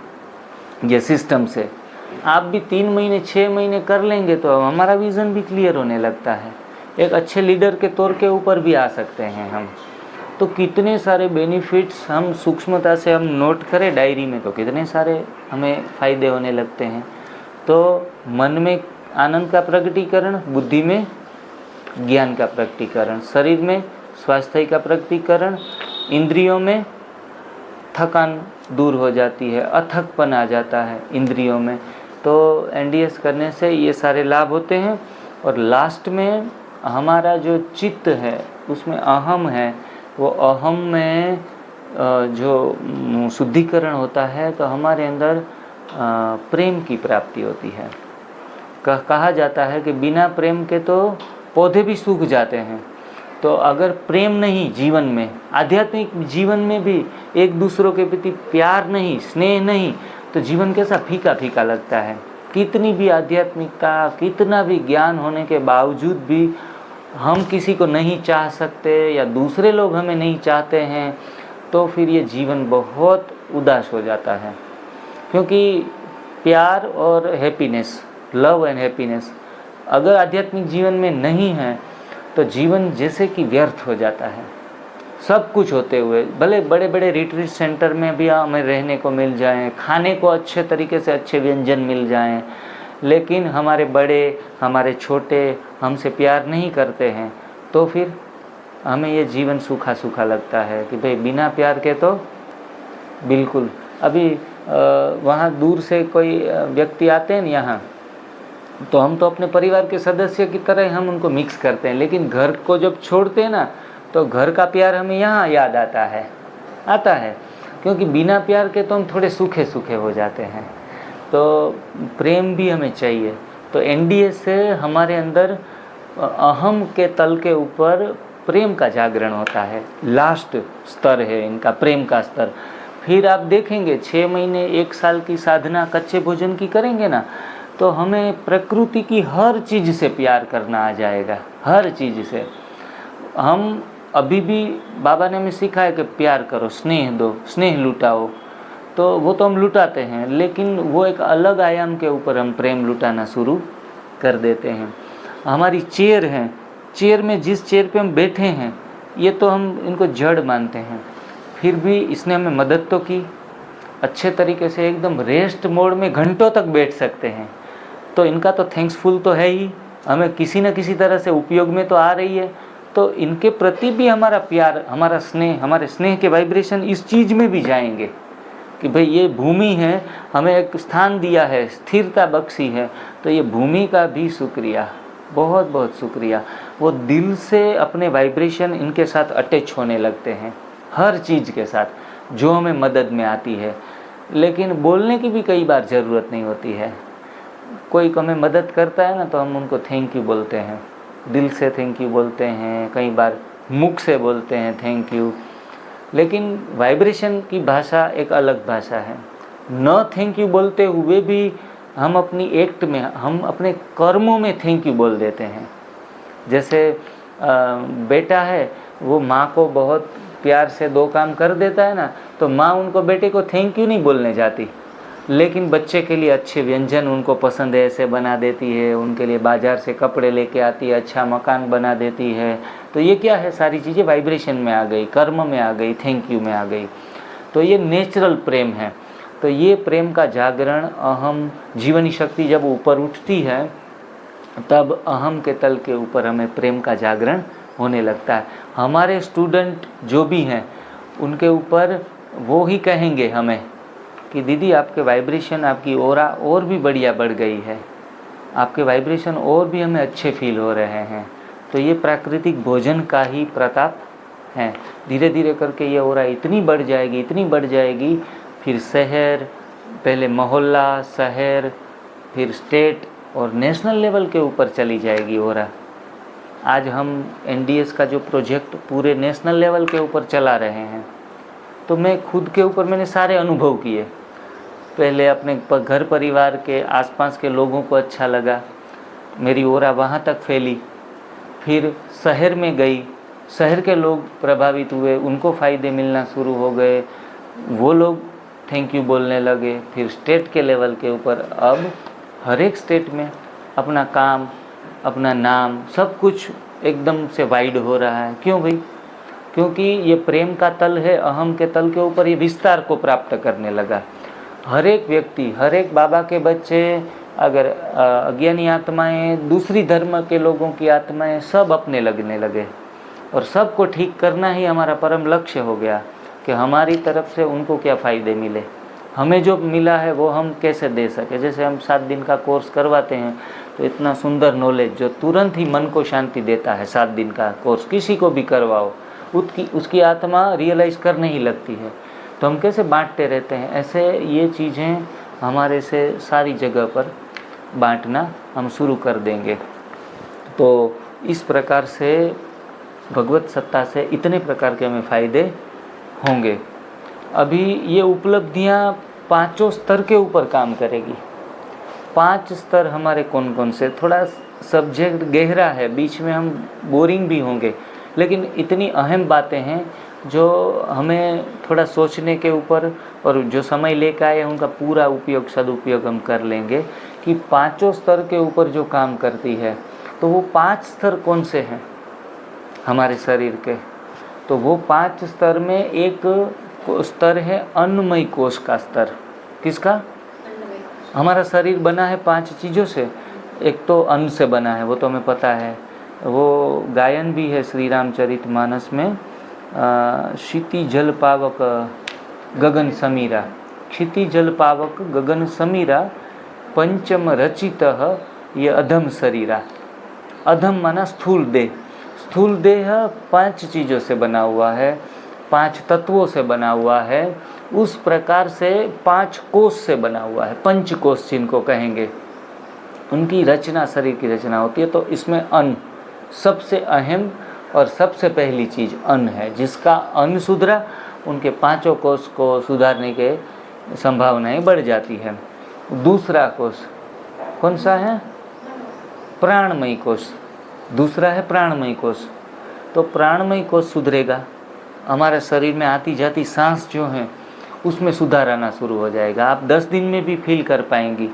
ये सिस्टम से। आप भी 3 महीने 6 महीने कर लेंगे तो हमारा विज़न भी क्लियर होने लगता है, एक अच्छे लीडर के तौर के ऊपर भी आ सकते हैं हम। तो कितने सारे बेनिफिट्स हम सूक्ष्मता से हम नोट करें डायरी में तो कितने सारे हमें फ़ायदे होने लगते हैं। तो मन में आनंद का प्रकटीकरण, बुद्धि में ज्ञान का प्रकटीकरण, शरीर में स्वास्थ्य का प्रकटीकरण, इंद्रियों में थकान दूर हो जाती है, अथकपन आ जाता है इंद्रियों में। तो एनडीएस करने से ये सारे लाभ होते हैं। और लास्ट में हमारा जो चित्त है उसमें अहम है, वो अहम में जो शुद्धिकरण होता है तो हमारे अंदर प्रेम की प्राप्ति होती है। कहा जाता है कि बिना प्रेम के तो पौधे भी सूख जाते हैं। तो अगर प्रेम नहीं जीवन में, आध्यात्मिक जीवन में भी एक दूसरों के प्रति प्यार नहीं, स्नेह नहीं, तो जीवन कैसा फीका फीका लगता है। कितनी भी आध्यात्मिकता, कितना भी ज्ञान होने के बावजूद भी हम किसी को नहीं चाह सकते या दूसरे लोग हमें नहीं चाहते हैं, तो फिर ये जीवन बहुत उदास हो जाता है। क्योंकि प्यार और हैप्पीनेस, लव एंड हैप्पीनेस अगर आध्यात्मिक जीवन में नहीं है तो जीवन जैसे कि व्यर्थ हो जाता है। सब कुछ होते हुए, भले बड़े बड़े रिट्रीट सेंटर में भी हमें रहने को मिल जाएं, खाने को अच्छे तरीके से अच्छे व्यंजन मिल जाएं, लेकिन हमारे बड़े, हमारे छोटे हमसे प्यार नहीं करते हैं, तो फिर हमें ये जीवन सूखा सूखा लगता है कि भाई बिना प्यार के तो बिल्कुल। अभी वहाँ दूर से कोई व्यक्ति आते हैं यहाँ, तो हम तो अपने परिवार के सदस्य की तरह हम उनको मिक्स करते हैं, लेकिन घर को जब छोड़ते हैं ना तो घर का प्यार हमें यहाँ याद आता है, क्योंकि बिना प्यार के तो हम थोड़े सूखे सूखे हो जाते हैं। तो प्रेम भी हमें चाहिए। तो एनडीए से हमारे अंदर अहम के तल के ऊपर प्रेम का जागरण होता है। लास्ट स्तर है इनका, प्रेम का स्तर। फिर आप देखेंगे 6 महीने 1 साल की साधना कच्चे भोजन की करेंगे ना, तो हमें प्रकृति की हर चीज़ से प्यार करना आ जाएगा, हर चीज़ से। हम अभी भी बाबा ने हमें सिखाया कि प्यार करो, स्नेह दो, स्नेह लुटाओ, तो वो तो हम लुटाते हैं, लेकिन वो एक अलग आयाम के ऊपर हम प्रेम लुटाना शुरू कर देते हैं। हमारी चेयर है, चेयर में जिस चेयर पे हम बैठे हैं, ये तो हम इनको जड़ मानते हैं, फिर भी इसने हमें मदद तो की। अच्छे तरीके से एकदम रेस्ट मोड में घंटों तक बैठ सकते हैं, तो इनका तो थैंक्सफुल तो है ही, हमें किसी न किसी तरह से उपयोग में तो आ रही है। तो इनके प्रति भी हमारा प्यार, हमारा स्नेह, हमारे स्नेह के वाइब्रेशन इस चीज़ में भी जाएंगे कि भाई ये भूमि है, हमें एक स्थान दिया है, स्थिरता बख्शी है, तो ये भूमि का भी शुक्रिया, बहुत बहुत शुक्रिया। वो दिल से अपने वाइब्रेशन इनके साथ अटैच होने लगते हैं, हर चीज़ के साथ जो हमें मदद में आती है। लेकिन बोलने की भी कई बार ज़रूरत नहीं होती है। कोई हमें मदद करता है ना, तो हम उनको थैंक यू बोलते हैं, दिल से थैंक यू बोलते हैं, कई बार मुख से बोलते हैं थैंक यू। लेकिन वाइब्रेशन की भाषा एक अलग भाषा है। न थैंक यू बोलते हुए भी हम अपनी एक्ट में, हम अपने कर्मों में थैंक यू बोल देते हैं। जैसे बेटा है, वो माँ को बहुत प्यार से 2 काम कर देता है ना, तो माँ उनको बेटे को थैंक यू नहीं बोलने जाती, लेकिन बच्चे के लिए अच्छे व्यंजन उनको पसंद है ऐसे बना देती है, उनके लिए बाज़ार से कपड़े लेके आती है, अच्छा मकान बना देती है। तो ये क्या है, सारी चीज़ें वाइब्रेशन में आ गई, कर्म में आ गई, थैंक यू में आ गई। तो ये नेचुरल प्रेम है। तो ये प्रेम का जागरण, अहम जीवनी शक्ति जब ऊपर उठती है, तब अहम के तल के ऊपर हमें प्रेम का जागरण होने लगता है। हमारे स्टूडेंट जो भी हैं, उनके ऊपर वो ही कहेंगे हमें कि दीदी आपके वाइब्रेशन, आपकी ऑरा और भी बढ़िया बढ़ गई है, आपके वाइब्रेशन और भी हमें अच्छे फील हो रहे हैं। तो ये प्राकृतिक भोजन का ही प्रताप है। धीरे धीरे करके ये हो रहा है, इतनी बढ़ जाएगी, इतनी बढ़ जाएगी, फिर शहर, पहले मोहल्ला, शहर, फिर स्टेट और नेशनल लेवल के ऊपर चली जाएगी हो रहा। आज हम NDS का जो प्रोजेक्ट पूरे नेशनल लेवल के ऊपर चला रहे हैं, तो मैं खुद के ऊपर मैंने सारे अनुभव किए। पहले अपने घर परिवार के आसपास के लोगों को अच्छा लगा, मेरी ओरा वहाँ तक फैली। फिर शहर में गई, शहर के लोग प्रभावित हुए, उनको फ़ायदे मिलना शुरू हो गए, वो लोग थैंक यू बोलने लगे। फिर स्टेट के लेवल के ऊपर अब हर एक स्टेट में अपना काम, अपना नाम, सब कुछ एकदम से वाइड हो रहा है। क्यों भाई? क्योंकि ये प्रेम का तल है, अहम के तल के ऊपर ये विस्तार को प्राप्त करने लगा। हर एक व्यक्ति, हर एक बाबा के बच्चे, अगर अज्ञानी आत्माएं, दूसरी धर्म के लोगों की आत्माएं, सब अपने लगने लगे और सबको ठीक करना ही हमारा परम लक्ष्य हो गया कि हमारी तरफ से उनको क्या फ़ायदे मिले, हमें जो मिला है वो हम कैसे दे सके। जैसे हम 7 दिन का कोर्स करवाते हैं, तो इतना सुंदर नॉलेज जो तुरंत ही मन को शांति देता है। 7 दिन का कोर्स किसी को भी करवाओ, उसकी आत्मा रियलाइज़ करने ही लगती है। तो हम कैसे बांटते रहते हैं, ऐसे ये चीज़ें हमारे से सारी जगह पर बांटना हम शुरू कर देंगे। तो इस प्रकार से भगवत सत्ता से इतने प्रकार के हमें फ़ायदे होंगे। अभी ये उपलब्धियाँ 5 स्तर के ऊपर काम करेगी। 5 स्तर हमारे कौन कौन से? थोड़ा सब्जेक्ट गहरा है, बीच में हम बोरिंग भी होंगे, लेकिन इतनी अहम बातें हैं जो हमें थोड़ा सोचने के ऊपर, और जो समय लेकर आए उनका पूरा उपयोग, सदुपयोग हम कर लेंगे कि 5 स्तर के ऊपर जो काम करती है। तो वो 5 स्तर कौन से हैं हमारे शरीर के? तो वो 5 स्तर में एक स्तर है अन्नमय कोश का स्तर। किसका? हमारा शरीर बना है 5 चीज़ों से। एक तो अन्न से बना है, वो तो हमें पता है, वो गायन भी है श्री रामचरितमानस में, क्षिति जल पावक गगन समीरा, क्षिति जल पावक गगन समीरा, पंचम रचितः ये अधम शरीरा। अधम माना स्थूल देह। स्थूल देह 5 चीज़ों से बना हुआ है, 5 तत्वों से बना हुआ है। उस प्रकार से 5 कोष से बना हुआ है, पंचकोश जिनको कहेंगे, उनकी रचना, शरीर की रचना होती है। तो इसमें अन्न सबसे अहम और सबसे पहली चीज़ अन्न है। जिसका अन्न सुधरा, उनके 5 कोष को सुधारने के संभावनाएं बढ़ जाती है। दूसरा कोष कौन सा है? प्राणमयी कोष। दूसरा है प्राणमयी कोष। तो प्राणमयी कोष सुधरेगा, हमारे शरीर में आती जाती सांस जो है उसमें सुधार आना शुरू हो जाएगा। आप 10 दिन में भी फील कर पाएंगी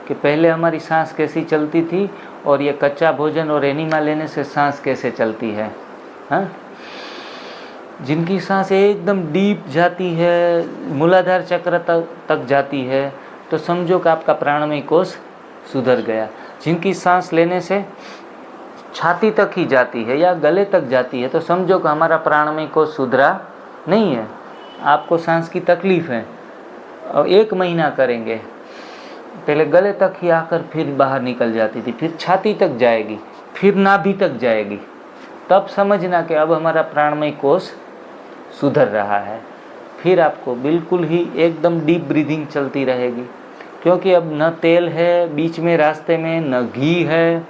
कि पहले हमारी सांस कैसी चलती थी और ये कच्चा भोजन और एनिमा लेने से सांस कैसे चलती है। हाँ, जिनकी सांस एकदम डीप जाती है, मूलाधार चक्र तक जाती है, तो समझो कि आपका प्राणमय कोष सुधर गया। जिनकी सांस लेने से छाती तक ही जाती है या गले तक जाती है, तो समझो कि हमारा प्राणमय कोष सुधरा नहीं है। आपको सांस की तकलीफ है और 1 महीना करेंगे, पहले गले तक ही आकर फिर बाहर निकल जाती थी, फिर छाती तक जाएगी, फिर नाभि तक जाएगी, तब समझना कि अब हमारा प्राणमय कोष सुधर रहा है। फिर आपको बिल्कुल ही एकदम डीप ब्रीदिंग चलती रहेगी, क्योंकि अब न तेल है बीच में रास्ते में, न घी है,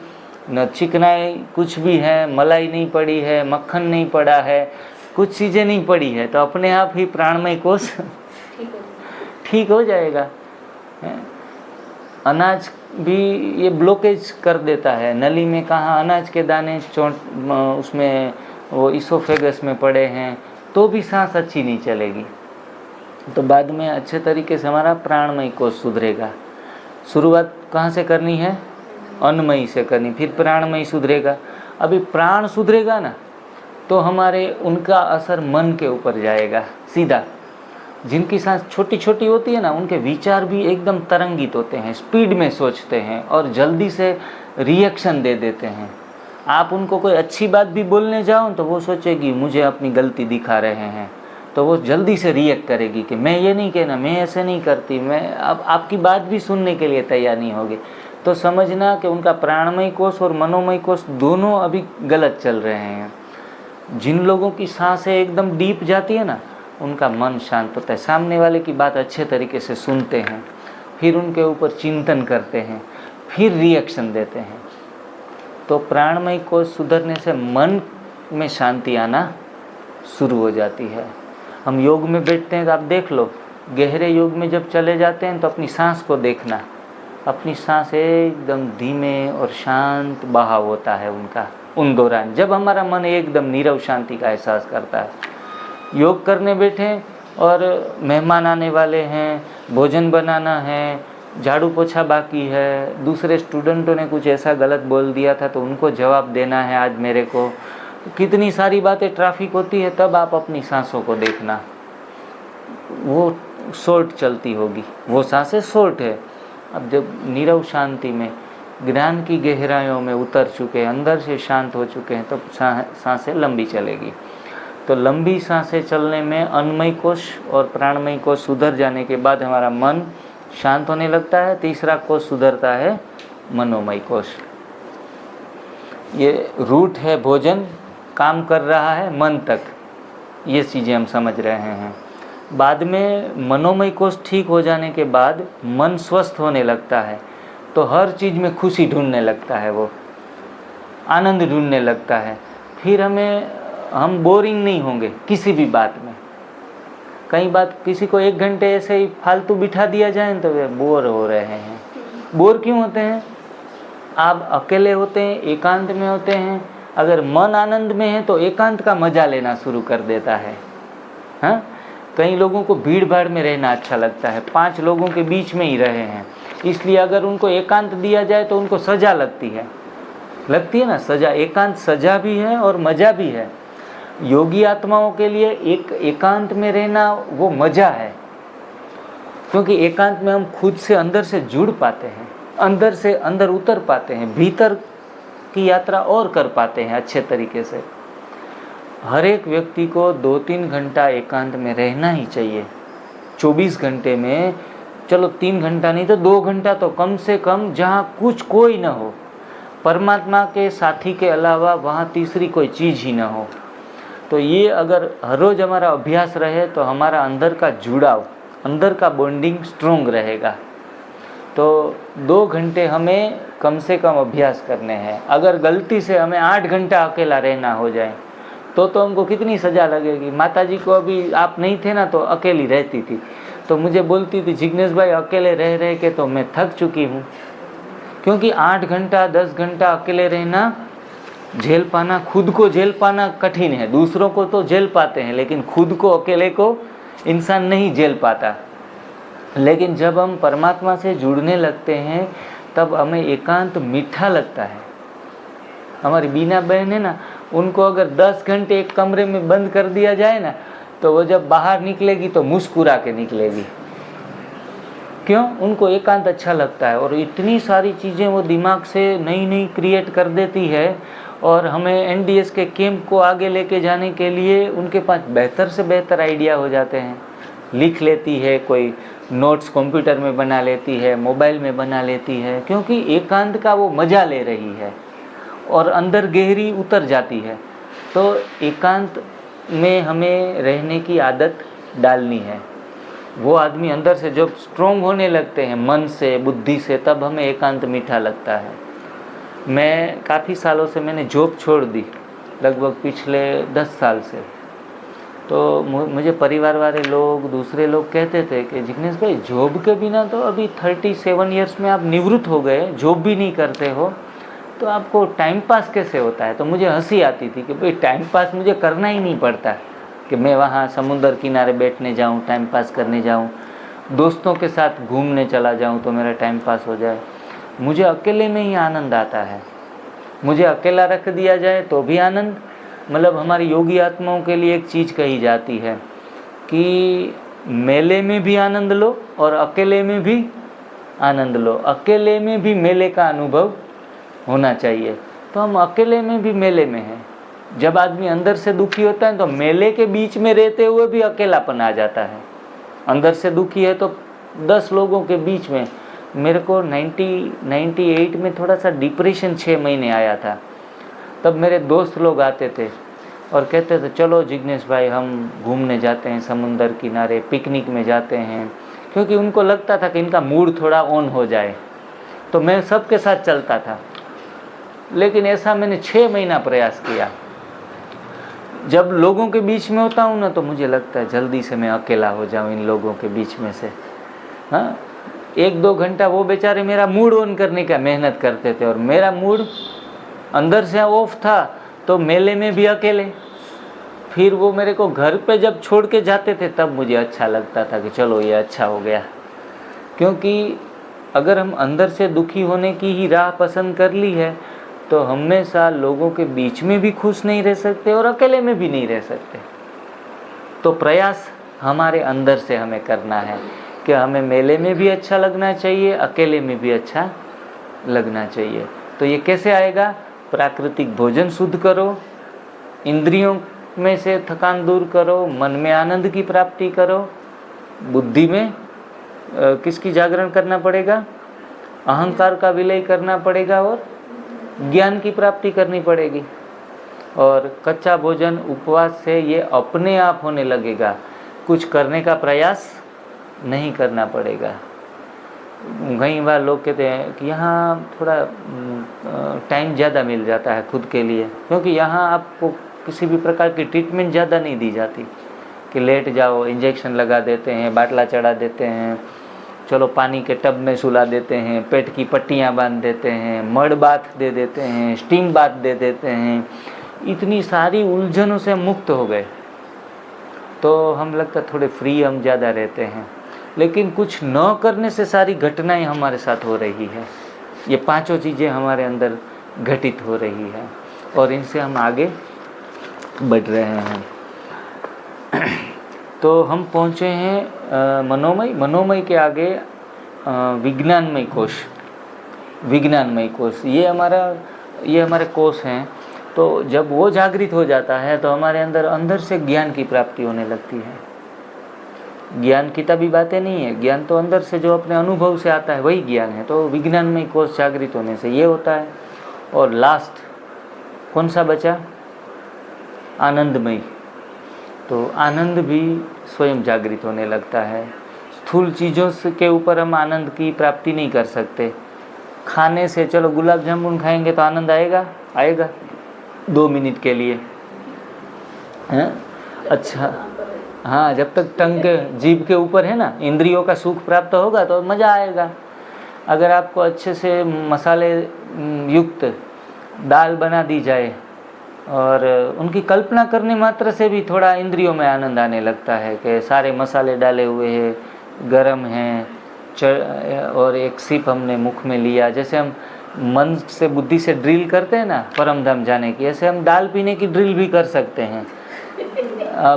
न चिकनाई कुछ भी है, मलाई नहीं पड़ी है, मक्खन नहीं पड़ा है, कुछ चीज़ें नहीं पड़ी है, तो अपने आप ही प्राणमय कोष ठीक हो जाएगा। अनाज भी ये ब्लॉकेज कर देता है, नली में कहाँ अनाज के दाने चोट उसमें वो इसोफेगस में पड़े हैं, तो भी सांस अच्छी नहीं चलेगी। तो बाद में अच्छे तरीके से हमारा प्राणमय कोष सुधरेगा। शुरुआत कहाँ से करनी है? अन्नमयी से करनी, फिर प्राणमयी सुधरेगा। अभी प्राण सुधरेगा ना, तो हमारे उनका असर मन के ऊपर जाएगा सीधा। जिनकी सांस छोटी छोटी होती है ना, उनके विचार भी एकदम तरंगित होते हैं, स्पीड में सोचते हैं और जल्दी से रिएक्शन दे देते हैं। आप उनको कोई अच्छी बात भी बोलने जाओ तो वो सोचेगी मुझे अपनी गलती दिखा रहे हैं, तो वो जल्दी से रिएक्ट करेगी कि मैं ये नहीं कहना, मैं ऐसे नहीं करती, मैं अब आपकी बात भी सुनने के लिए तैयार नहीं होगी। तो समझना कि उनका प्राणमय कोष और मनोमय कोष दोनों अभी गलत चल रहे हैं। जिन लोगों की सांसें एकदम डीप जाती है ना, उनका मन शांत होता है, सामने वाले की बात अच्छे तरीके से सुनते हैं, फिर उनके ऊपर चिंतन करते हैं, फिर रिएक्शन देते हैं। तो प्राणमय कोष सुधरने से मन में शांति आना शुरू हो जाती है। हम योग में बैठते हैं तो आप देख लो, गहरे योग में जब चले जाते हैं तो अपनी सांस को देखना, अपनी सांस एकदम धीमे और शांत बहाव होता है उनका उन दौरान, जब हमारा मन एकदम नीरव शांति का एहसास करता है। योग करने बैठे और मेहमान आने वाले हैं, भोजन बनाना है, झाड़ू पोछा बाकी है, दूसरे स्टूडेंटों ने कुछ ऐसा गलत बोल दिया था तो उनको जवाब देना है आज मेरे को, कितनी सारी बातें ट्रैफिक होती है, तब आप अपनी सांसों को देखना, वो शॉर्ट चलती होगी, वो सांसें शॉर्ट है। अब जब नीरव शांति में ज्ञान की गहराइयों में उतर चुके हैं, अंदर से शांत हो चुके हैं, तब सांसें लंबी चलेगी। तो लंबी सांसें चलने में अन्नमय कोश और प्राणमय कोश सुधर जाने के बाद हमारा मन शांत होने लगता है। तीसरा कोश सुधरता है मनोमय कोश। ये रूट है, भोजन काम कर रहा है मन तक, ये चीज़ें हम समझ रहे हैं। बाद में मनोमय कोश ठीक हो जाने के बाद मन स्वस्थ होने लगता है, तो हर चीज़ में खुशी ढूंढने लगता है, वो आनंद ढूंढने लगता है। फिर हम बोरिंग नहीं होंगे किसी भी बात में। कई बात किसी को 1 घंटे ऐसे ही फालतू बिठा दिया जाए तो वे बोर हो रहे हैं। बोर क्यों होते हैं? आप अकेले होते हैं, एकांत में होते हैं। अगर मन आनंद में है तो एकांत का मजा लेना शुरू कर देता है। हाँ, कई लोगों को भीड़ भाड़ में रहना अच्छा लगता है, 5 लोगों के बीच में ही रहे हैं, इसलिए अगर उनको एकांत दिया जाए तो उनको सजा लगती है ना, सजा। एकांत सजा भी है और मजा भी है। योगी आत्माओं के लिए एकांत में रहना वो मजा है, क्योंकि एकांत में हम खुद से अंदर से जुड़ पाते हैं, अंदर से अंदर उतर पाते हैं, भीतर की यात्रा और कर पाते हैं अच्छे तरीके से। हर एक व्यक्ति को 2-3 घंटा एकांत में रहना ही चाहिए। 24 घंटे में चलो 3 घंटा नहीं तो 2 घंटा तो कम से कम, जहाँ कुछ कोई न हो, परमात्मा के साथी के अलावा वहाँ तीसरी कोई चीज़ ही न हो। तो ये अगर हर रोज़ हमारा अभ्यास रहे तो हमारा अंदर का जुड़ाव, अंदर का बॉन्डिंग स्ट्रोंग रहेगा। तो 2 घंटे हमें कम से कम अभ्यास करने हैं। अगर गलती से हमें 8 घंटा अकेला रहना हो जाए तो हमको कितनी सज़ा लगेगी। माताजी को अभी आप नहीं थे ना तो अकेली रहती थी, तो मुझे बोलती थी, जिग्नेश भाई अकेले रह रह के तो मैं थक चुकी हूँ। क्योंकि 8 घंटा 10 घंटा अकेले रहना, झेल पाना, खुद को झेल पाना कठिन है। दूसरों को तो झेल पाते हैं, लेकिन खुद को, अकेले को इंसान नहीं झेल पाता। लेकिन जब हम परमात्मा से जुड़ने लगते हैं तब हमें एकांत मीठा लगता है। हमारी बीना बहन है ना, उनको अगर 10 घंटे एक कमरे में बंद कर दिया जाए ना, तो वो जब बाहर निकलेगी तो मुस्कुरा के निकलेगी। क्यों? उनको एकांत अच्छा लगता है। और इतनी सारी चीज़ें वो दिमाग से नई नई क्रिएट कर देती है, और हमें एनडीएस के कैंप को आगे लेके जाने के लिए उनके पास बेहतर से बेहतर आइडिया हो जाते हैं। लिख लेती है, कोई नोट्स कंप्यूटर में बना लेती है, मोबाइल में बना लेती है, क्योंकि एकांत का वो मज़ा ले रही है और अंदर गहरी उतर जाती है। तो एकांत में हमें रहने की आदत डालनी है। वो आदमी अंदर से जब स्ट्रोंग होने लगते हैं, मन से, बुद्धि से, तब हमें एकांत मीठा लगता है। मैं काफ़ी सालों से मैंने जॉब छोड़ दी, लगभग पिछले 10 साल से। तो मुझे परिवार वाले लोग, दूसरे लोग कहते थे कि जिग्नेश भाई, जॉब के बिना तो अभी 37 ईयर्स में आप निवृत्त हो गए, जॉब भी नहीं करते हो, तो आपको टाइम पास कैसे होता है? तो मुझे हंसी आती थी कि भाई टाइम पास मुझे करना ही नहीं पड़ता कि मैं वहाँ समुद्र किनारे बैठने जाऊँ, टाइम पास करने जाऊँ, दोस्तों के साथ घूमने चला जाऊँ तो मेरा टाइम पास हो जाए। मुझे अकेले में ही आनंद आता है। मुझे अकेला रख दिया जाए तो भी आनंद। मतलब हमारी योगी आत्माओं के लिए एक चीज़ कही जाती है कि मेले में भी आनंद लो और अकेले में भी आनंद लो। अकेले में भी मेले का अनुभव होना चाहिए। तो हम अकेले में भी मेले में हैं। जब आदमी अंदर से दुखी होता है तो मेले के बीच में रहते हुए भी अकेलापन आ जाता है। अंदर से दुखी है तो 10 लोगों के बीच में, मेरे को 98 में थोड़ा सा डिप्रेशन 6 महीने आया था। तब मेरे दोस्त लोग आते थे और कहते थे चलो जिग्नेश भाई हम घूमने जाते हैं समुंदर किनारे, पिकनिक में जाते हैं, क्योंकि उनको लगता था कि इनका मूड थोड़ा ऑन हो जाए। तो मैं सबके साथ चलता था, लेकिन ऐसा मैंने 6 महीना प्रयास किया। जब लोगों के बीच में होता हूँ ना तो मुझे लगता है जल्दी से मैं अकेला हो जाऊँ इन लोगों के बीच में से। हाँ, 1-2 घंटा वो बेचारे मेरा मूड ऑन करने का मेहनत करते थे और मेरा मूड अंदर से ऑफ था, तो मेले में भी अकेले। फिर वो मेरे को घर पे जब छोड़ के जाते थे तब मुझे अच्छा लगता था कि चलो ये अच्छा हो गया। क्योंकि अगर हम अंदर से दुखी होने की ही राह पसंद कर ली है तो हमेशा लोगों के बीच में भी खुश नहीं रह सकते और अकेले में भी नहीं रह सकते। तो प्रयास हमारे अंदर से हमें करना है कि हमें मेले में भी अच्छा लगना चाहिए, अकेले में भी अच्छा लगना चाहिए। तो ये कैसे आएगा? प्राकृतिक भोजन शुद्ध करो, इंद्रियों में से थकान दूर करो, मन में आनंद की प्राप्ति करो, बुद्धि में किसकी जागरण करना पड़ेगा? अहंकार का विलय करना पड़ेगा और ज्ञान की प्राप्ति करनी पड़ेगी। और कच्चा भोजन उपवास से ये अपने आप होने लगेगा, कुछ करने का प्रयास नहीं करना पड़ेगा। कई बार लोग कहते हैं कि यहाँ थोड़ा टाइम ज़्यादा मिल जाता है खुद के लिए, क्योंकि यहाँ आपको किसी भी प्रकार की ट्रीटमेंट ज़्यादा नहीं दी जाती कि लेट जाओ, इंजेक्शन लगा देते हैं, बाटला चढ़ा देते हैं, चलो पानी के टब में सुला देते हैं, पेट की पट्टियाँ बांध देते हैं, मड बाथ दे देते हैं, स्टीम बाथ दे देते हैं। इतनी सारी उलझनों से मुक्त हो गए तो हम लगता थोड़े फ्री हम ज़्यादा रहते हैं, लेकिन कुछ न करने से सारी घटनाएं हमारे साथ हो रही है। ये 5 चीज़ें हमारे अंदर घटित हो रही है और इनसे हम आगे बढ़ रहे हैं। तो हम पहुँचे हैं मनोमय के आगे विज्ञानमय कोश। ये हमारे कोश हैं। तो जब वो जागृत हो जाता है तो हमारे अंदर से ज्ञान की प्राप्ति होने लगती है। ज्ञान किताबी बातें नहीं है, ज्ञान तो अंदर से जो अपने अनुभव से आता है वही ज्ञान है। तो विज्ञानमय कोश जागृत होने से ये होता है। और लास्ट कौन सा बचा? आनंदमय। तो आनंद भी स्वयं जागृत होने लगता है। स्थूल चीज़ों के ऊपर हम आनंद की प्राप्ति नहीं कर सकते। खाने से चलो गुलाब जामुन खाएंगे तो आनंद आएगा 2 मिनट के लिए, हैं? अच्छा, हाँ, जब तक टंग के जीभ के ऊपर है ना, इंद्रियों का सुख प्राप्त होगा तो मज़ा आएगा। अगर आपको अच्छे से मसाले युक्त दाल बना दी जाए और उनकी कल्पना करने मात्र से भी थोड़ा इंद्रियों में आनंद आने लगता है कि सारे मसाले डाले हुए हैं, गरम हैं, और एक सिप हमने मुख में लिया। जैसे हम मन से बुद्धि से ड्रिल करते हैं ना परम धाम जाने की, ऐसे हम दाल पीने की ड्रिल भी कर सकते हैं।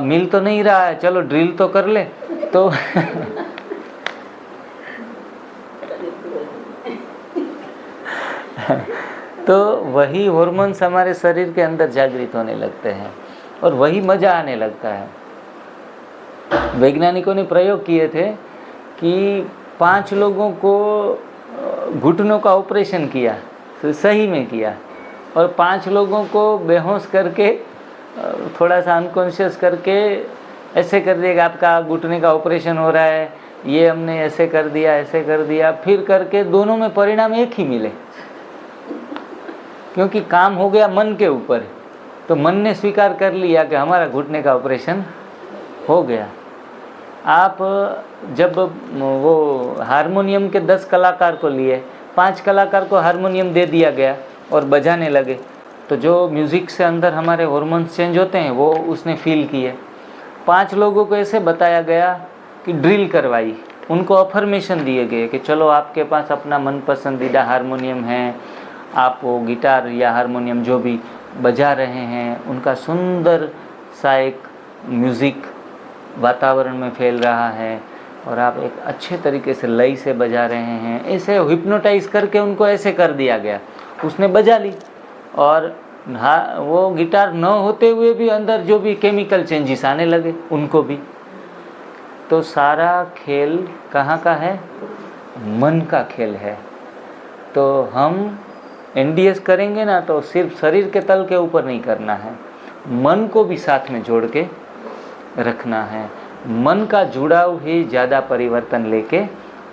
मिल तो नहीं रहा है, चलो ड्रिल तो कर ले। तो तो वही हॉर्मोन्स हमारे शरीर के अंदर जागृत होने लगते हैं और वही मज़ा आने लगता है। वैज्ञानिकों ने प्रयोग किए थे कि 5 लोगों को घुटनों का ऑपरेशन किया, तो सही में किया, और 5 लोगों को बेहोश करके थोड़ा सा अनकॉन्शियस करके ऐसे कर दिया कि आपका घुटने का ऑपरेशन हो रहा है, ये हमने ऐसे कर दिया, फिर करके दोनों में परिणाम एक ही मिले, क्योंकि काम हो गया मन के ऊपर। तो मन ने स्वीकार कर लिया कि हमारा घुटने का ऑपरेशन हो गया। आप जब वो हारमोनियम के 10 कलाकार को लिए, 5 कलाकार को हारमोनियम दे दिया गया और बजाने लगे, तो जो म्यूज़िक से अंदर हमारे हार्मोन्स चेंज होते हैं वो उसने फील किए। 5 लोगों को ऐसे बताया गया कि ड्रिल करवाई, उनको अफर्मेशन दिए गए कि चलो आपके पास अपना मन पसंदीदा हारमोनियम है, आप वो गिटार या हारमोनियम जो भी बजा रहे हैं उनका सुंदर सा एक म्यूज़िक वातावरण में फैल रहा है और आप एक अच्छे तरीके से लय से बजा रहे हैं। ऐसे हिप्नोटाइज करके उनको ऐसे कर दिया गया, उसने बजा ली और वो गिटार न होते हुए भी अंदर जो भी केमिकल चेंजेस आने लगे उनको भी। तो सारा खेल कहाँ का है? मन का खेल है। तो हम NDS करेंगे ना तो सिर्फ शरीर के तल के ऊपर नहीं करना है, मन को भी साथ में जोड़ के रखना है। मन का जुड़ाव ही ज़्यादा परिवर्तन लेके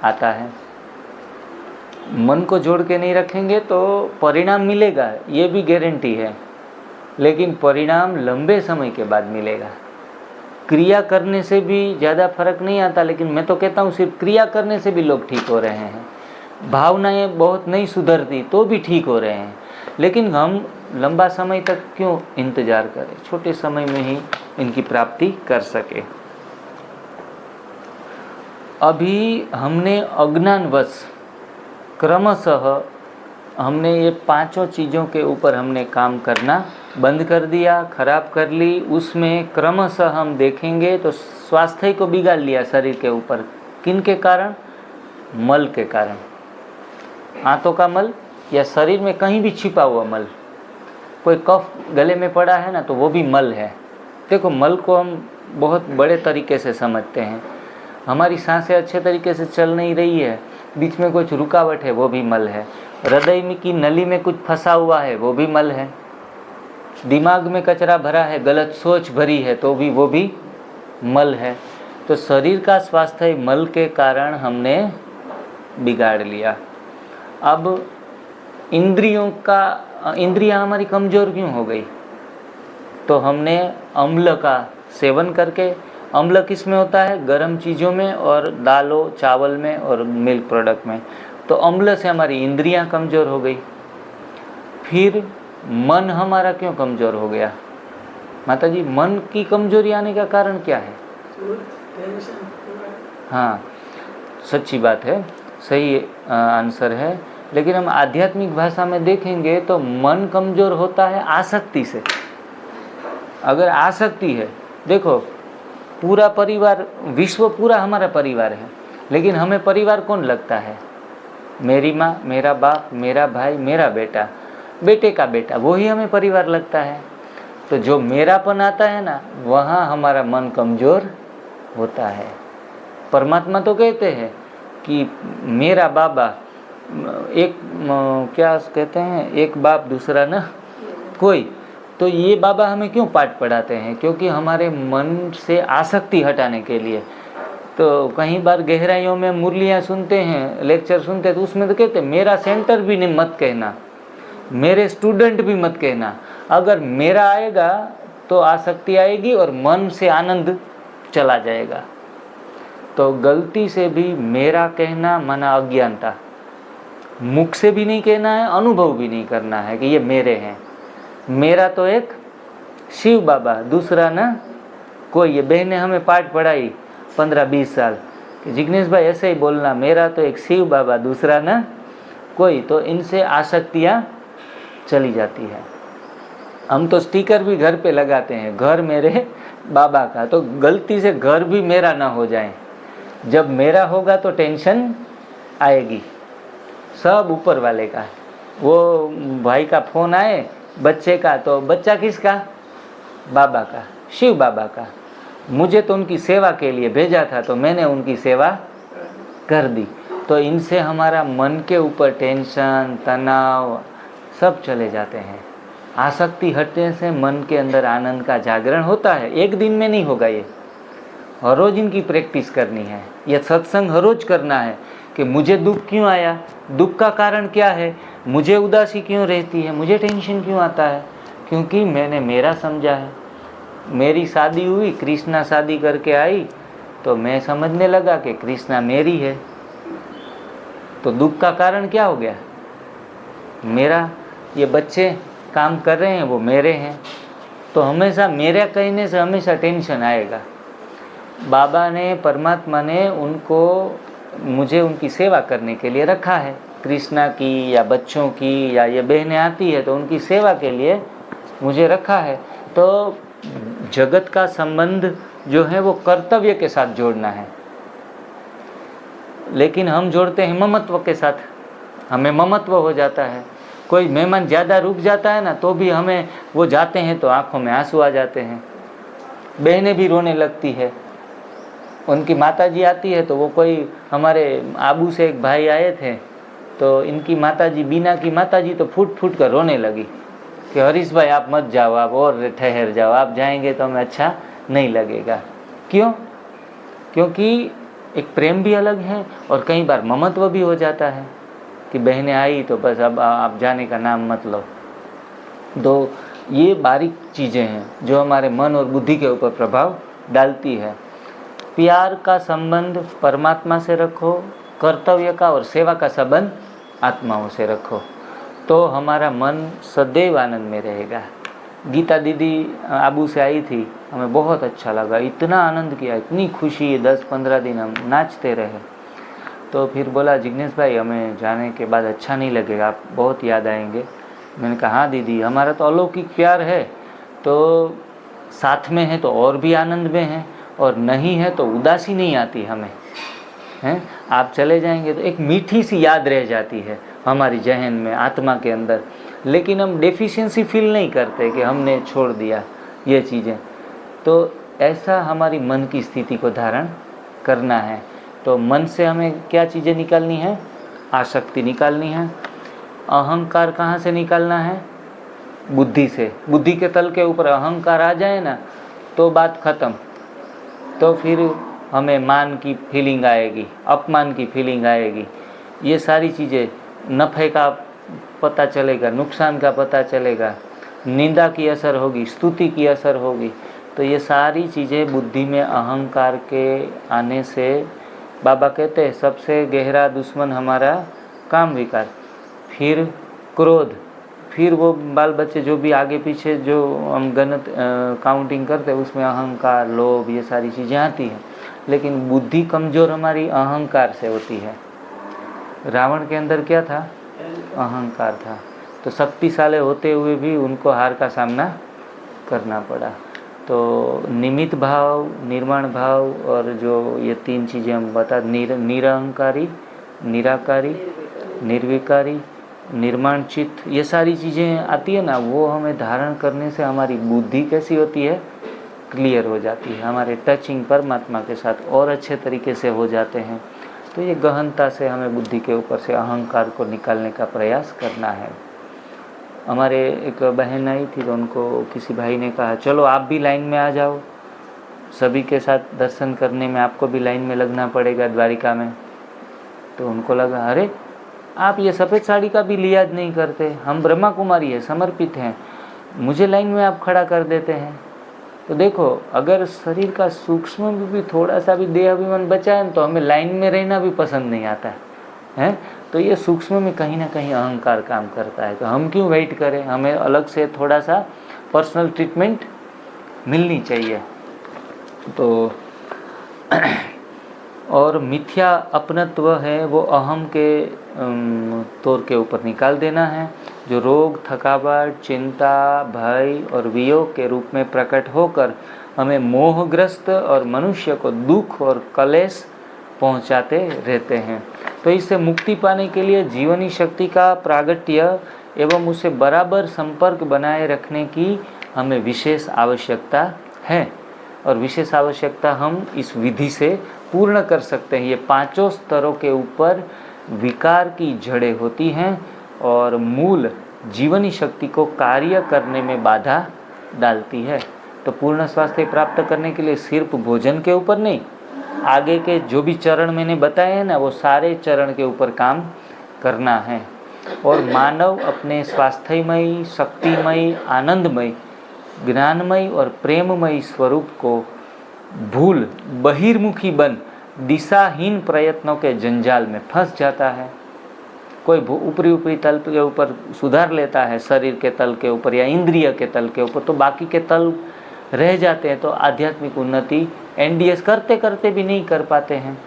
आता है। मन को जोड़ के नहीं रखेंगे तो परिणाम मिलेगा, ये भी गारंटी है, लेकिन परिणाम लंबे समय के बाद मिलेगा। क्रिया करने से भी ज़्यादा फर्क नहीं आता, लेकिन मैं तो कहता हूँ सिर्फ क्रिया करने से भी लोग ठीक हो रहे हैं। भावनाएं बहुत नहीं सुधरती तो भी ठीक हो रहे हैं, लेकिन हम लंबा समय तक क्यों इंतज़ार करें, छोटे समय में ही इनकी प्राप्ति कर सके। अभी हमने अज्ञानवश क्रमशः हमने ये पांचों चीज़ों के ऊपर हमने काम करना बंद कर दिया, खराब कर ली। उसमें क्रमशः हम देखेंगे तो स्वास्थ्य को बिगाड़ लिया शरीर के ऊपर। किन के कारण? मल के कारण। आंतों का मल या शरीर में कहीं भी छिपा हुआ मल। कोई कफ गले में पड़ा है ना तो वो भी मल है। देखो, मल को हम बहुत बड़े तरीके से समझते हैं। हमारी सांसें अच्छे तरीके से चल नहीं रही है, बीच में कुछ रुकावट है, वो भी मल है। हृदय में की नली में कुछ फंसा हुआ है, वो भी मल है। दिमाग में कचरा भरा है, गलत सोच भरी है, तो भी वो भी मल है। तो शरीर का स्वास्थ्य मल के कारण हमने बिगाड़ लिया। अब इंद्रियां हमारी कमज़ोर क्यों हो गई? तो हमने अम्ल का सेवन करके, अम्ल किस में होता है? गर्म चीज़ों में और दालों चावल में और मिल्क प्रोडक्ट में। तो अम्ल से हमारी इंद्रियां कमज़ोर हो गई। फिर मन हमारा क्यों कमज़ोर हो गया? माता जी, मन की कमज़ोरी आने का कारण क्या है? हाँ, सच्ची बात है, सही आंसर है। लेकिन हम आध्यात्मिक भाषा में देखेंगे तो मन कमज़ोर होता है आसक्ति से। अगर आसक्ति है, देखो पूरा परिवार, विश्व पूरा हमारा परिवार है, लेकिन हमें परिवार कौन लगता है? मेरी माँ, मेरा बाप, मेरा भाई, मेरा बेटा, बेटे का बेटा, वही हमें परिवार लगता है। तो जो मेरापन आता है ना, वहाँ हमारा मन कमज़ोर होता है। परमात्मा तो कहते हैं कि मेरा बाबा एक, क्या कहते हैं, एक बाप दूसरा न कोई। तो ये बाबा हमें क्यों पाठ पढ़ाते हैं? क्योंकि हमारे मन से आसक्ति हटाने के लिए। तो कई बार गहराइयों में मुरलियाँ सुनते हैं, लेक्चर सुनते हैं, तो उसमें तो कहते हैं मेरा सेंटर भी नहीं मत कहना, मेरे स्टूडेंट भी मत कहना। अगर मेरा आएगा तो आसक्ति आएगी और मन से आनंद चला जाएगा। तो गलती से भी मेरा कहना माना अज्ञानता। मुख से भी नहीं कहना है, अनुभव भी नहीं करना है कि ये मेरे हैं। मेरा तो एक शिव बाबा, दूसरा ना कोई। ये बहनें हमें पाठ पढ़ाई 15-20 साल कि जिग्नेश भाई ऐसे ही बोलना, मेरा तो एक शिव बाबा, दूसरा ना कोई। तो इनसे आसक्तियाँ चली जाती है। हम तो स्टिकर भी घर पे लगाते हैं, घर मेरे बाबा का। तो गलती से घर भी मेरा ना हो जाए। जब मेरा होगा तो टेंशन आएगी, सब ऊपर वाले का। वो भाई का फ़ोन आए बच्चे का, तो बच्चा किसका? बाबा का, शिव बाबा का। मुझे तो उनकी सेवा के लिए भेजा था, तो मैंने उनकी सेवा कर दी। तो इनसे हमारा मन के ऊपर टेंशन, तनाव सब चले जाते हैं। आसक्ति हटने से मन के अंदर आनंद का जागरण होता है। एक दिन में नहीं होगा, ये हर रोज़ इनकी प्रैक्टिस करनी है। यह सत्संग हर रोज़ करना है कि मुझे दुख क्यों आया, दुख का कारण क्या है, मुझे उदासी क्यों रहती है, मुझे टेंशन क्यों आता है, क्योंकि मैंने मेरा समझा है। मेरी शादी हुई, कृष्णा शादी करके आई, तो मैं समझने लगा कि कृष्णा मेरी है। तो दुख का कारण क्या हो गया? मेरा। ये बच्चे काम कर रहे हैं, वो मेरे हैं। तो हमेशा मेरा कहने से हमेशा टेंशन आएगा। बाबा ने, परमात्मा ने उनको, मुझे उनकी सेवा करने के लिए रखा है। कृष्णा की या बच्चों की, या ये बहनें आती है तो उनकी सेवा के लिए मुझे रखा है। तो जगत का संबंध जो है वो कर्तव्य के साथ जोड़ना है, लेकिन हम जोड़ते हैं ममत्व के साथ। हमें ममत्व हो जाता है। कोई मेहमान ज़्यादा रुक जाता है ना, तो भी हमें, वो जाते हैं तो आंखों में आंसू आ जाते हैं, बहनें भी रोने लगती है। उनकी माताजी आती है तो वो कोई हमारे आबू से एक भाई आए थे, तो इनकी माताजी, बीना की माताजी तो फूट फूट कर रोने लगी कि हरीश भाई आप मत जाओ, आप और ठहर जाओ, आप जाएंगे तो हमें अच्छा नहीं लगेगा। क्यों? क्योंकि एक प्रेम भी अलग है और कई बार ममत्व भी हो जाता है कि बहनें आई तो बस अब आप जाने का नाम मत लो। तो ये बारीक चीज़ें हैं जो हमारे मन और बुद्धि के ऊपर प्रभाव डालती है। प्यार का संबंध परमात्मा से रखो, कर्तव्य का और सेवा का संबंध आत्माओं से रखो, तो हमारा मन सदैव आनंद में रहेगा। गीता दीदी आबू से आई थी, हमें बहुत अच्छा लगा, इतना आनंद किया, इतनी खुशी, 10-15 दिन हम नाचते रहे। तो फिर बोला जिग्नेश भाई हमें जाने के बाद अच्छा नहीं लगेगा, आप बहुत याद आएंगे। मैंने कहा हाँ दीदी, हमारा तो अलौकिक प्यार है, तो साथ में है तो और भी आनंद में है, और नहीं है तो उदासी नहीं आती हमें, हैं? आप चले जाएंगे तो एक मीठी सी याद रह जाती है हमारी जहन में, आत्मा के अंदर, लेकिन हम डेफिशिएंसी फील नहीं करते कि हमने छोड़ दिया ये चीज़ें। तो ऐसा हमारी मन की स्थिति को धारण करना है। तो मन से हमें क्या चीज़ें निकालनी है? आसक्ति निकालनी है। अहंकार कहाँ से निकालना है? बुद्धि से। बुद्धि के तल के ऊपर अहंकार आ जाए ना तो बात खत्म। तो फिर हमें मान की फीलिंग आएगी, अपमान की फीलिंग आएगी, ये सारी चीज़ें, नफ़े का पता चलेगा, नुकसान का पता चलेगा, निंदा की असर होगी, स्तुति की असर होगी। तो ये सारी चीज़ें बुद्धि में अहंकार के आने से, बाबा कहते हैं सबसे गहरा दुश्मन हमारा काम विकार, फिर क्रोध, फिर वो बाल बच्चे जो भी आगे पीछे जो हम गणत काउंटिंग करते हैं उसमें अहंकार, लोभ, ये सारी चीज़ें आती हैं। लेकिन बुद्धि कमज़ोर हमारी अहंकार से होती है। रावण के अंदर क्या था? अहंकार था। तो शक्तिशाली होते हुए भी उनको हार का सामना करना पड़ा। तो निमित्त भाव, निर्माण भाव और जो ये तीन चीज़ें हम बता, निरअहंकारी, निराकारी, निर्विकारी, निर्माण चित्त, ये सारी चीज़ें आती है ना, वो हमें धारण करने से हमारी बुद्धि कैसी होती है? क्लियर हो जाती है। हमारे टचिंग परमात्मा के साथ और अच्छे तरीके से हो जाते हैं। तो ये गहनता से हमें बुद्धि के ऊपर से अहंकार को निकालने का प्रयास करना है। हमारे एक बहन आई थी तो उनको किसी भाई ने कहा चलो आप भी लाइन में आ जाओ, सभी के साथ दर्शन करने में आपको भी लाइन में लगना पड़ेगा द्वारिका में। तो उनको लगा अरे आप ये सफ़ेद साड़ी का भी लिहाज नहीं करते, हम ब्रह्मा कुमारी है, समर्पित हैं, मुझे लाइन में आप खड़ा कर देते हैं। तो देखो अगर शरीर का सूक्ष्म भी थोड़ा सा भी देह अभिमान बचा है तो हमें लाइन में रहना भी पसंद नहीं आता है। तो ये सूक्ष्म में कहीं ना कहीं अहंकार काम करता है। तो हम क्यों वेट करें, हमें अलग से थोड़ा सा पर्सनल ट्रीटमेंट मिलनी चाहिए। तो और मिथ्या अपनत्व है वो अहम के तौर के ऊपर निकाल देना है, जो रोग, थकावट, चिंता, भय और वियोग के रूप में प्रकट होकर हमें मोहग्रस्त और मनुष्य को दुख और कलेश पहुंचाते रहते हैं। तो इससे मुक्ति पाने के लिए जीवनी शक्ति का प्रागट्य एवं उसे बराबर संपर्क बनाए रखने की हमें विशेष आवश्यकता है। और विशेष आवश्यकता हम इस विधि से पूर्ण कर सकते हैं। ये पांचों स्तरों के ऊपर विकार की जड़ें होती हैं और मूल जीवनी शक्ति को कार्य करने में बाधा डालती है। तो पूर्ण स्वास्थ्य प्राप्त करने के लिए सिर्फ भोजन के ऊपर नहीं, आगे के जो भी चरण मैंने बताए हैं ना, वो सारे चरण के ऊपर काम करना है। और मानव अपने स्वास्थ्यमयी, शक्तिमयी, आनंदमय, ज्ञानमय और प्रेममय स्वरूप को भूल बहिर्मुखी बन दिशाहीन प्रयत्नों के जंजाल में फंस जाता है। कोई ऊपरी ऊपरी तल के ऊपर सुधार लेता है, शरीर के तल के ऊपर या इंद्रिय के तल के ऊपर, तो बाकी के तल रह जाते हैं। तो आध्यात्मिक उन्नति एनडीएस करते करते भी नहीं कर पाते हैं।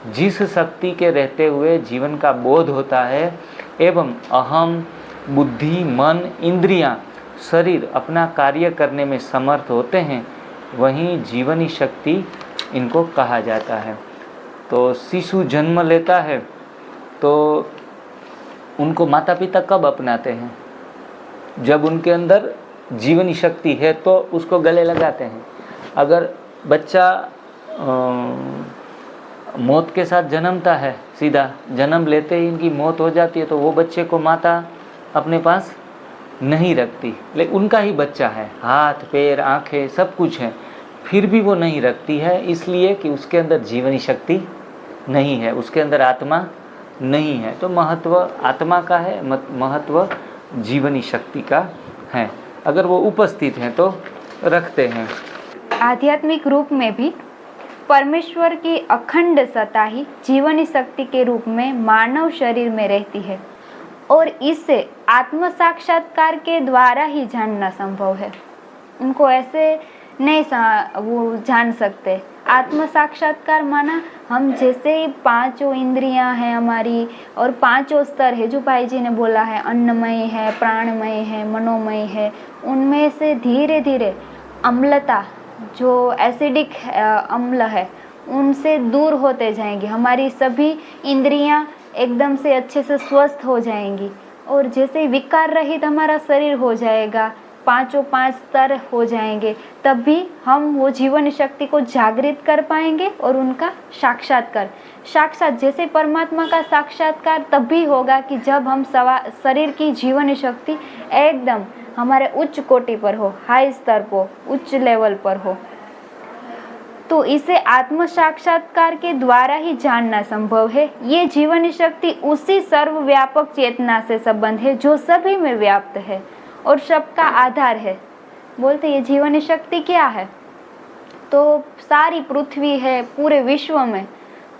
जिस शक्ति के रहते हुए जीवन का बोध होता है एवं अहम, बुद्धि, मन, इंद्रियां, शरीर अपना कार्य करने में समर्थ होते हैं, वहीं जीवनी शक्ति इनको कहा जाता है। तो शिशु जन्म लेता है तो उनको माता पिता कब अपनाते हैं? जब उनके अंदर जीवनी शक्ति है तो उसको गले लगाते हैं। अगर बच्चा मौत के साथ जन्मता है, सीधा जन्म लेते ही इनकी मौत हो जाती है, तो वो बच्चे को माता अपने पास नहीं रखती, लेकिन उनका ही बच्चा है, हाथ पैर आँखें सब कुछ है, फिर भी वो नहीं रखती है, इसलिए कि उसके अंदर जीवनी शक्ति नहीं है, उसके अंदर आत्मा नहीं है। तो महत्व आत्मा का है, महत्व जीवनी शक्ति का है। अगर वो उपस्थित हैं तो रखते हैं। आध्यात्मिक रूप में भी परमेश्वर की अखंड सत्ता ही जीवनी शक्ति के रूप में मानव शरीर में रहती है और इसे आत्म साक्षात्कार के द्वारा ही जानना संभव है। उनको ऐसे नहीं वो जान सकते। आत्म साक्षात्कार माना हम जैसे ही पांचों इंद्रियां हैं हमारी और पांचों स्तर है, जो भाई जी ने बोला है, अन्नमय है, प्राणमय है, मनोमय है, उनमें से धीरे धीरे अम्लता, जो एसिडिक अम्ल है, उनसे दूर होते जाएंगे। हमारी सभी इंद्रियां एकदम से अच्छे से स्वस्थ हो जाएंगी और जैसे विकार रहित हमारा शरीर हो जाएगा, पांचों पांच स्तर हो जाएंगे, तब भी हम वो जीवन शक्ति को जागृत कर पाएंगे और उनका साक्षात जैसे परमात्मा का साक्षात्कार तब भी होगा कि जब हम शरीर की जीवन शक्ति एकदम हमारे उच्च कोटि पर हो, हाई स्तर पर, उच्च लेवल पर हो। तो इसे आत्म साक्षात्कार के द्वारा ही जानना संभव है। ये जीवन शक्ति उसी सर्वव्यापक चेतना से संबंध है जो सभी में व्याप्त है और सबका आधार है। बोलते ये जीवन शक्ति क्या है? तो सारी पृथ्वी है, पूरे विश्व में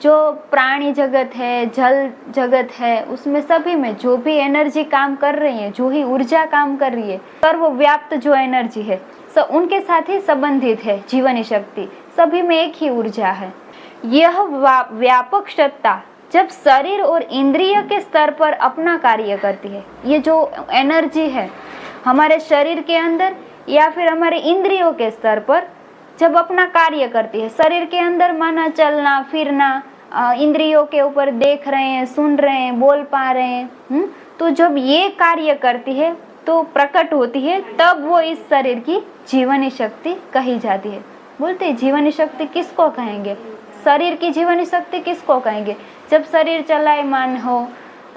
जो प्राणी जगत है, जल जगत है, उसमें सभी में जो भी एनर्जी काम कर रही है, जो ही ऊर्जा काम कर रही है, सर्वव्याप्त जो एनर्जी है, उनके साथ ही संबंधित है जीवनी शक्ति। सभी में एक ही ऊर्जा है। यह व्यापक सत्ता जब शरीर और इंद्रिय के स्तर पर अपना कार्य करती है, ये जो एनर्जी है हमारे शरीर के अंदर या फिर हमारे इंद्रियों के स्तर पर जब अपना कार्य करती है, शरीर के अंदर माना चलना फिरना, इंद्रियों के ऊपर देख रहे हैं, सुन रहे हैं, बोल पा रहे हैं, तो जब ये कार्य करती है तो प्रकट होती है, तब वो इस शरीर की जीवनी शक्ति कही जाती है। बोलते हैं जीवनी शक्ति किसको कहेंगे? शरीर की जीवनी शक्ति किसको कहेंगे? जब शरीर चलायमान हो,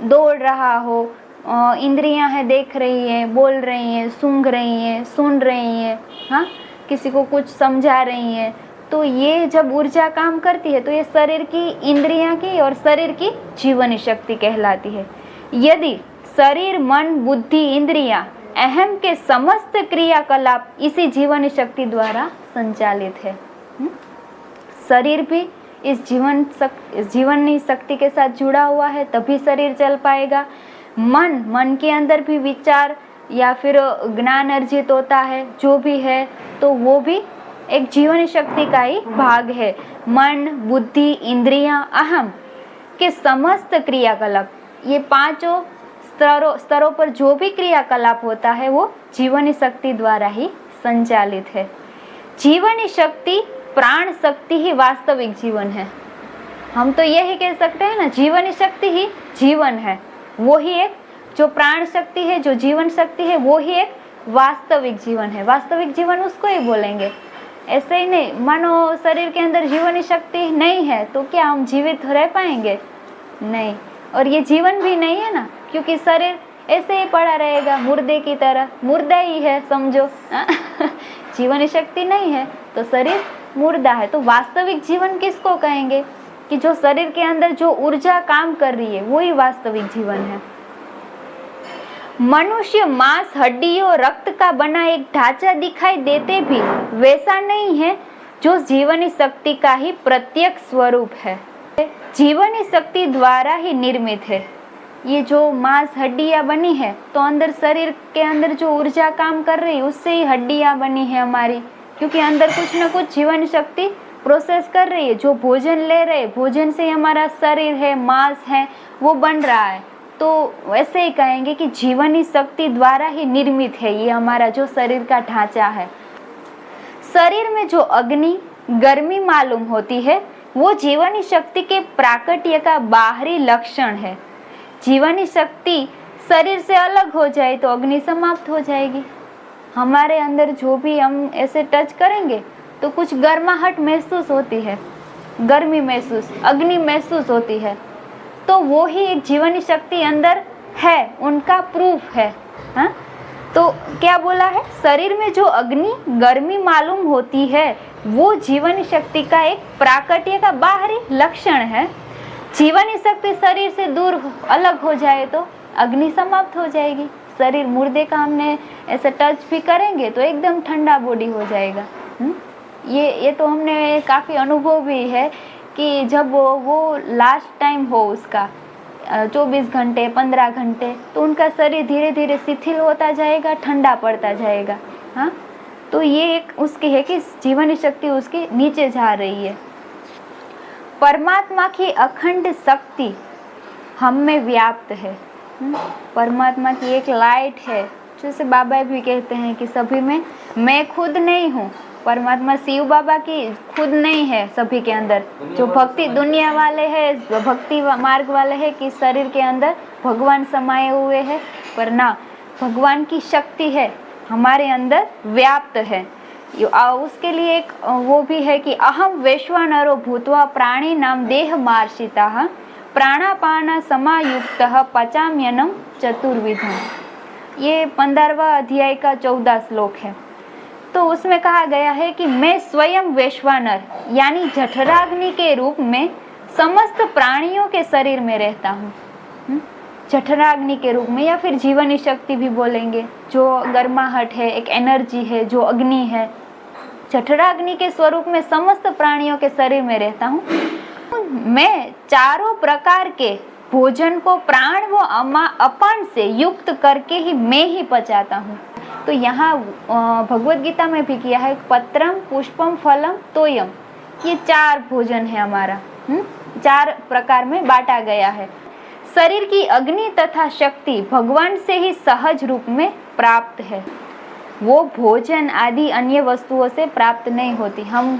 दौड़ रहा हो, इंद्रियां हैं, देख रही है, बोल रही है, सूंघ रही है, सुन रही है, हाँ, किसी को कुछ समझा रही है, तो ये जब ऊर्जा काम करती है तो ये शरीर की, इंद्रियां की और शरीर की जीवनी शक्ति कहलाती है। यदि शरीर, मन, बुद्धि, इंद्रियां, अहम के समस्त क्रियाकलाप इसी जीवनी शक्ति द्वारा संचालित है। शरीर भी इस जीवनी शक्ति के साथ जुड़ा हुआ है, तभी शरीर चल पाएगा। मन के अंदर भी विचार या फिर ज्ञान अर्जित होता है, जो भी है, तो वो भी एक जीवनी शक्ति का ही भाग है। मन, बुद्धि, इंद्रियां, अहम के समस्त क्रियाकलाप, ये पांचों स्तरों पर जो भी क्रियाकलाप होता है वो जीवनी शक्ति द्वारा ही संचालित है। जीवनी शक्ति, प्राण शक्ति ही वास्तविक जीवन है। हम तो यही कह सकते हैं ना, जीवनी शक्ति ही जीवन है। वो ही एक जो प्राण शक्ति है, जो जीवन शक्ति है, वो ही एक वास्तविक जीवन है। वास्तविक जीवन उसको ही बोलेंगे। ऐसे ही नहीं, मानो शरीर के अंदर जीवनी शक्ति नहीं है तो क्या हम जीवित रह पाएंगे? नहीं। और ये जीवन भी नहीं है ना, क्योंकि शरीर ऐसे ही पड़ा रहेगा मुर्दे की तरह, मुर्दा ही है समझो। जीवनी शक्ति नहीं है तो शरीर मुर्दा है। तो वास्तविक जीवन किसको कहेंगे? कि जो शरीर के अंदर जो ऊर्जा काम कर रही है, वो ही वास्तविक जीवन है। मनुष्य मांस, हड्डियों, रक्त का बना एक ढांचा दिखाई देते भी वैसा नहीं है जो जीवनी शक्ति का ही प्रत्यक्ष स्वरूप है। जीवनी शक्ति द्वारा ही निर्मित है। ये जो मांस, हड्डियां बनी है, तो अंदर शरीर के अंदर जो ऊर्जा काम कर रही है उससे ही हड्डियां बनी है हमारी, क्योंकि अंदर कुछ न कुछ जीवन शक्ति प्रोसेस कर रही है। जो भोजन ले रहे, भोजन से ही हमारा शरीर है, मांस है, वो बन रहा है। तो वैसे ही कहेंगे कि जीवनी शक्ति द्वारा ही निर्मित है ये हमारा जो शरीर का ढांचा है। शरीर में जो अग्नि, गर्मी मालूम होती है, वो जीवनी शक्ति के प्राकट्य का बाहरी लक्षण है। जीवनी शक्ति शरीर से अलग हो जाए तो अग्नि समाप्त हो जाएगी। हमारे अंदर जो भी हम ऐसे टच करेंगे तो कुछ गर्माहट महसूस होती है, गर्मी महसूस, अग्नि महसूस होती है, तो वो ही एक जीवनी शक्ति अंदर है, उनका प्रूफ है। हाँ, तो क्या बोला है, शरीर में जो अग्नि गर्मी मालूम होती है वो जीवनी शक्ति का एक प्राकट्य का बाहरी लक्षण है। जीवनी शक्ति शरीर से दूर अलग हो जाए तो अग्नि समाप्त हो जाएगी। शरीर मुर्दे का हमने ऐसे टच भी करेंगे तो एकदम ठंडा बॉडी हो जाएगा। ये तो हमने काफ़ी अनुभव भी है कि जब वो लास्ट टाइम हो उसका 24 घंटे 15 घंटे, तो उनका शरीर धीरे धीरे शिथिल होता जाएगा, ठंडा पड़ता जाएगा। हाँ, तो ये एक उसकी है कि जीवनी शक्ति उसकी नीचे जा रही है। परमात्मा की अखंड शक्ति हम में व्याप्त है। परमात्मा की एक लाइट है, जैसे बाबा भी कहते हैं कि सभी में, मैं खुद नहीं हूँ, परमात्मा शिव बाबा की खुद नहीं है सभी के अंदर। जो भक्ति दुनिया वाले हैं, भक्ति मार्ग वाले हैं कि शरीर के अंदर भगवान समाये हुए हैं, पर ना, भगवान की शक्ति है हमारे अंदर व्याप्त है। उसके लिए एक वो भी है कि अहम वैश्वानरो भूत्वा प्राणी नाम देह मार्षिता प्राणापान समायुक्त पचाम्यनम चतुर्विधम। ये 15वां अध्याय का 14 श्लोक है। तो उसमें कहा गया है कि मैं स्वयं वैश्वानर यानी जठराग्नि के रूप में समस्त प्राणियों के शरीर में रहता हूँ। जठराग्नि के रूप में, या फिर जीवनी शक्ति भी बोलेंगे, जो गर्माहट है, एक एनर्जी है, जो अग्नि है, जठराग्नि के स्वरूप में समस्त प्राणियों के शरीर में रहता हूँ। मैं चारों प्रकार के भोजन को प्राण व अपान से युक्त करके ही मैं ही पचाता हूँ। तो यहाँ भगवत गीता में भी किया है, पत्रम पुष्पम फलम तोयम, ये 4 भोजन है हमारा, 4 प्रकार में बांटा गया है। शरीर की अग्नि तथा शक्ति भगवान से ही सहज रूप में प्राप्त है, वो भोजन आदि अन्य वस्तुओं से प्राप्त नहीं होती। हम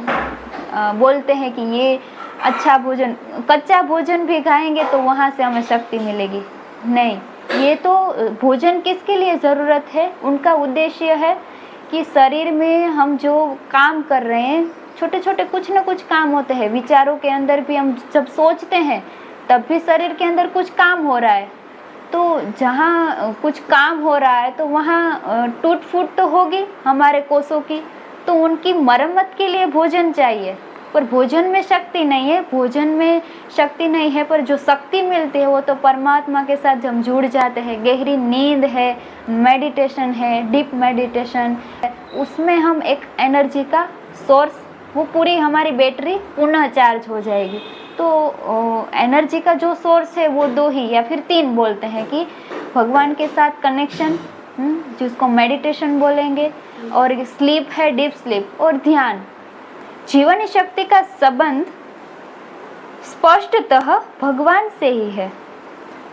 बोलते हैं कि ये अच्छा भोजन, कच्चा भोजन भी खाएंगे तो वहाँ से हमें शक्ति मिलेगी, नहीं। ये तो भोजन किसके लिए ज़रूरत है, उनका उद्देश्य है कि शरीर में हम जो काम कर रहे हैं, छोटे छोटे कुछ न कुछ काम होते हैं, विचारों के अंदर भी हम जब सोचते हैं तब भी शरीर के अंदर कुछ काम हो रहा है। तो जहाँ कुछ काम हो रहा है तो वहाँ टूट फूट तो होगी हमारे कोषों की, तो उनकी मरम्मत के लिए भोजन चाहिए। पर भोजन में शक्ति नहीं है, भोजन में शक्ति नहीं है, पर जो शक्ति मिलती है वो तो परमात्मा के साथ जब जुड़ जाते हैं, गहरी नींद है, मेडिटेशन है, डीप मेडिटेशन है, उसमें हम एक एनर्जी का सोर्स, वो पूरी हमारी बैटरी पुनः चार्ज हो जाएगी। तो एनर्जी का जो सोर्स है वो 2 ही या फिर 3 बोलते हैं कि भगवान के साथ कनेक्शन, जिसको मेडिटेशन बोलेंगे, और स्लीप है, डीप स्लीप, और ध्यान। जीवनी शक्ति का संबंध स्पष्टतः भगवान से ही है,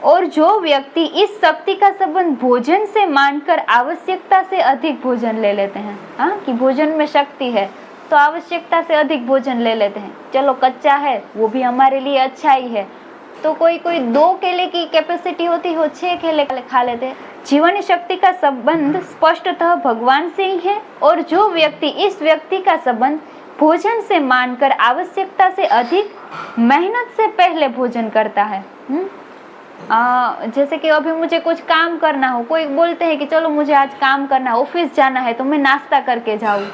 और जो व्यक्ति इस शक्ति का संबंध भोजन से मानकर आवश्यकता से अधिक भोजन ले लेते हैं, हाँ, कि भोजन में शक्ति है तो आवश्यकता से अधिक भोजन ले लेते हैं, चलो कच्चा है वो भी हमारे लिए अच्छा ही है, तो कोई 2 केले की कैपेसिटी होती है, 6 केले खा लेते हैं। जीवनी शक्ति का संबंध स्पष्टतः भगवान से ही है, और जो व्यक्ति इस व्यक्ति का संबंध भोजन से मानकर आवश्यकता से अधिक मेहनत से पहले भोजन करता है। जैसे कि अभी मुझे कुछ काम करना हो, कोई बोलते हैं कि चलो मुझे आज काम करना है, ऑफिस जाना है, तो मैं नाश्ता करके जाऊँ,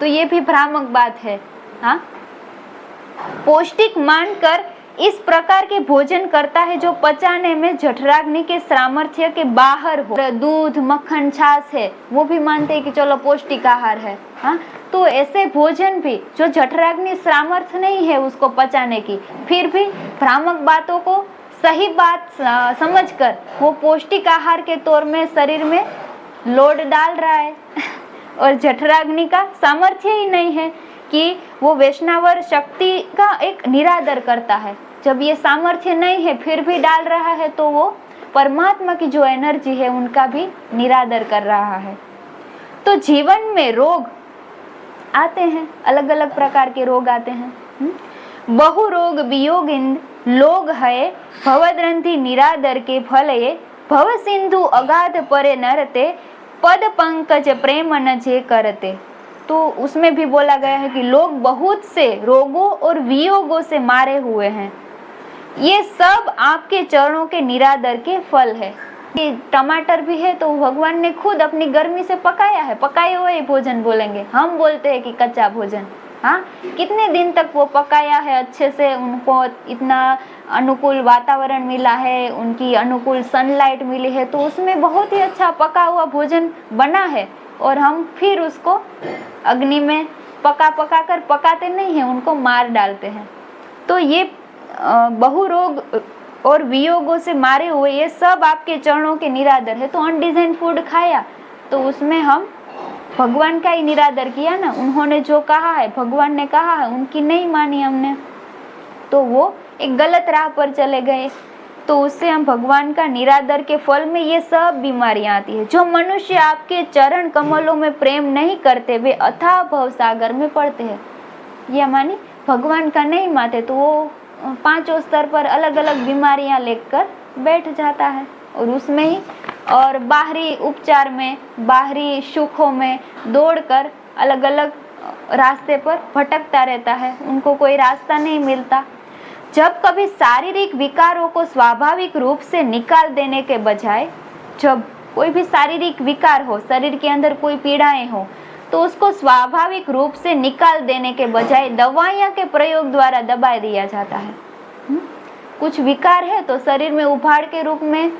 तो ये भी भ्रामक बात है। हाँ, पौष्टिक मानकर इस प्रकार के भोजन करता है जो पचाने में जठराग्नि के सामर्थ्य के बाहर हो। दूध, मक्खन, छाछ है, वो भी मानते हैं कि चलो पौष्टिक आहार है। हाँ, तो ऐसे भोजन भी जो जठराग्नि सामर्थ्य नहीं है उसको पचाने की, फिर भी भ्रामक बातों को सही बात समझकर वो पौष्टिक आहार के तौर में शरीर में लोड डाल रहा है और जठराग्नि का सामर्थ्य ही नहीं है कि वो वैष्णवर शक्ति का एक निरादर करता है। जब ये सामर्थ्य नहीं है फिर भी डाल रहा है, तो वो परमात्मा की जो एनर्जी है उनका भी निरादर कर रहा है। तो जीवन में रोग आते हैं, अलग अलग प्रकार के रोग आते हैं। बहु रोग वियोगिंद लोग है भवद्रंथि निरादर के फलये भव सिंधु अगाध परे नरते पद पंकज प्रेम न जे करते। तो उसमें भी बोला गया है कि लोग बहुत से रोगों और वियोगों से मारे हुए हैं, ये सब आपके चरणों के निरादर के फल है। ये टमाटर भी है तो भगवान ने खुद अपनी गर्मी से पकाया है, पकाए हुए भोजन बोलेंगे, हम बोलते हैं कि कच्चा भोजन। हाँ, कितने दिन तक वो पकाया है अच्छे से, उनको इतना अनुकूल वातावरण मिला है, उनकी अनुकूल सनलाइट मिली है, तो उसमें बहुत ही अच्छा पका हुआ भोजन बना है, और हम फिर उसको अग्नि में पका कर पकाते नहीं हैं, उनको मार डालते हैं। तो ये बहु रोग और वियोगों से मारे हुए ये सब आपके चरणों के निरादर है। तो अनडिजाइन फूड खाया तो उसमें हम भगवान का ही निरादर किया ना, उन्होंने जो कहा है, भगवान ने कहा है, उनकी नहीं मानी हमने, तो वो एक गलत राह पर चले गए, तो उससे हम भगवान का निरादर के फल में ये सब बीमारियां आती है। जो मनुष्य आपके चरण कमलों में प्रेम नहीं करते वे अथाह भव सागर में पड़ते हैं। यह मानी भगवान का नहीं मानते तो वो पांचों स्तर पर अलग अलग बीमारियां लेकर बैठ जाता है, और उसमें ही और बाहरी उपचार में, बाहरी सुखों में दौड़कर अलग अलग रास्ते पर भटकता रहता है, उनको कोई रास्ता नहीं मिलता। जब कभी शारीरिक विकारों को स्वाभाविक रूप से निकाल देने के बजाय, जब कोई भी शारीरिक विकार हो, शरीर के अंदर कोई पीड़ाएं हो, तो उसको स्वाभाविक रूप से निकाल देने के बजाय दवाइयाँ के प्रयोग द्वारा दबा दिया जाता है। कुछ विकार है तो शरीर में उभाड़ के रूप में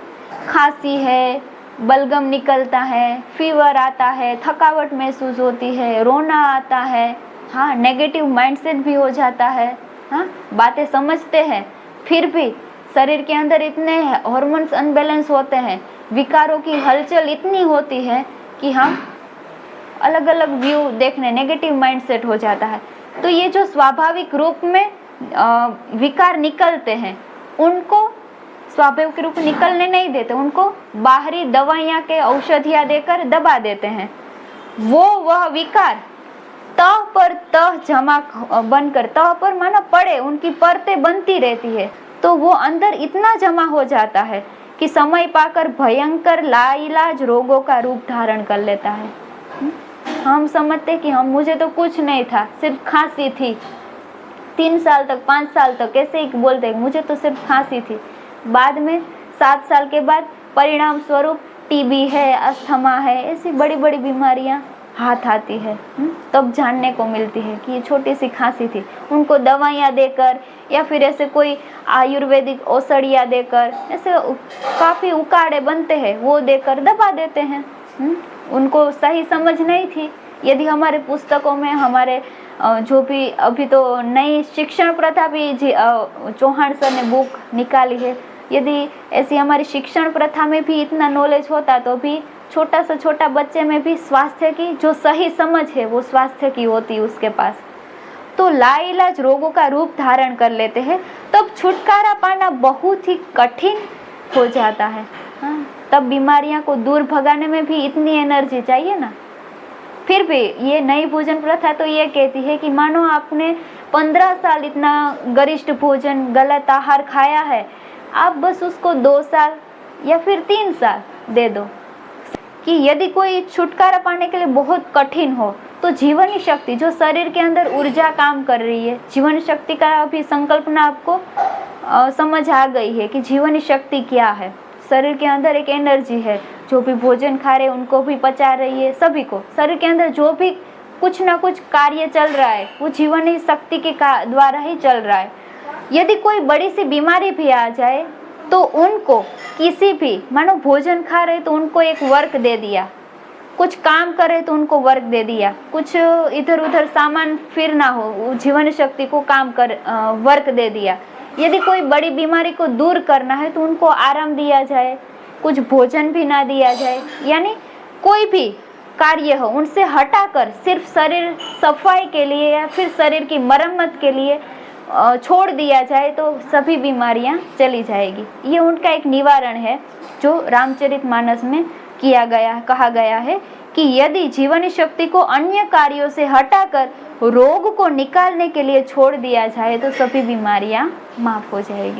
खांसी है, बलगम निकलता है, फीवर आता है, थकावट महसूस होती है, रोना आता है, हाँ, नेगेटिव माइंडसेट भी हो जाता है, हाँ, बातें समझते हैं फिर भी शरीर के अंदर इतने हार्मोन्स अनबैलेंस होते हैं, विकारों की हलचल इतनी होती है कि हम अलग अलग व्यू देखने, नेगेटिव माइंडसेट हो जाता है। तो ये जो स्वाभाविक रूप में विकार निकलते हैं, उनको स्वाभाविक रूप निकलने नहीं देते, उनको बाहरी दवाइयाँ के औषधियाँ देकर दबा देते हैं। वह विकार तह पर तह जमा बनकर, तह पर माना पड़े, उनकी परतें बनती रहती है, तो वो अंदर इतना जमा हो जाता है कि समय पाकर भयंकर लाइलाज रोगों का रूप धारण कर लेता है। हम समझते कि मुझे तो कुछ नहीं था, सिर्फ खांसी थी, 3 साल तक 5 साल तक ऐसे ही बोलते मुझे तो सिर्फ खांसी थी, बाद में 7 साल के बाद परिणाम स्वरूप टीबी है, अस्थमा है, ऐसी बड़ी बड़ी बीमारियां हाथ आती है। तब जानने को मिलती है कि ये छोटी सी खांसी थी, उनको दवाइयाँ देकर या फिर ऐसे कोई आयुर्वेदिक औषधियाँ देकर, ऐसे काफ़ी उकाड़े बनते हैं, वो देकर दबा देते हैं। उनको सही समझ नहीं थी। यदि हमारे पुस्तकों में, हमारे जो भी अभी तो नई शिक्षण प्रथा भी चौहान सर ने बुक निकाली है, यदि ऐसी हमारी शिक्षण प्रथा में भी इतना नॉलेज होता तो भी छोटा से छोटा बच्चे में भी स्वास्थ्य की जो सही समझ है वो स्वास्थ्य की होती उसके पास। तो लाइलाज रोगों का रूप धारण कर लेते हैं, तब छुटकारा पाना बहुत ही कठिन हो जाता है। हाँ, तब बीमारियां को दूर भगाने में भी इतनी एनर्जी चाहिए ना। फिर भी ये नई भोजन प्रथा तो ये कहती है कि मानो आपने 15 साल इतना गरिष्ठ भोजन, गलत आहार खाया है, आप बस उसको 2 साल या फिर 3 साल दे दो। कि यदि कोई छुटकारा पाने के लिए बहुत कठिन हो तो जीवनी शक्ति, जो शरीर के अंदर ऊर्जा काम कर रही है, जीवन शक्ति का अभी संकल्पना आपको समझ आ गई है कि जीवनी शक्ति क्या है। शरीर के अंदर एक एनर्जी है, जो भी भोजन खा रहे उनको भी पचा रही है, सभी को शरीर के अंदर जो भी कुछ ना कुछ कार्य चल रहा है वो जीवनी शक्ति के द्वारा ही चल रहा है। यदि कोई बड़ी सी बीमारी भी आ जाए तो उनको किसी भी, मानो भोजन खा रहे तो उनको एक वर्क दे दिया, कुछ काम करे तो उनको वर्क दे दिया, कुछ इधर उधर सामान फिर ना हो, जीवन शक्ति को काम कर वर्क दे दिया। यदि कोई बड़ी बीमारी को दूर करना है तो उनको आराम दिया जाए, कुछ भोजन भी ना दिया जाए, यानी कोई भी कार्य हो उनसे हटाकर सिर्फ शरीर सफाई के लिए या फिर शरीर की मरम्मत के लिए छोड़ दिया जाए तो सभी बीमारियां चली जाएगी। ये उनका एक निवारण है जो रामचरितमानस में कहा गया है कि यदि जीवनी शक्ति को अन्य कार्यों से हटाकर रोग को निकालने के लिए छोड़ दिया जाए तो सभी बीमारियां माफ हो जाएगी।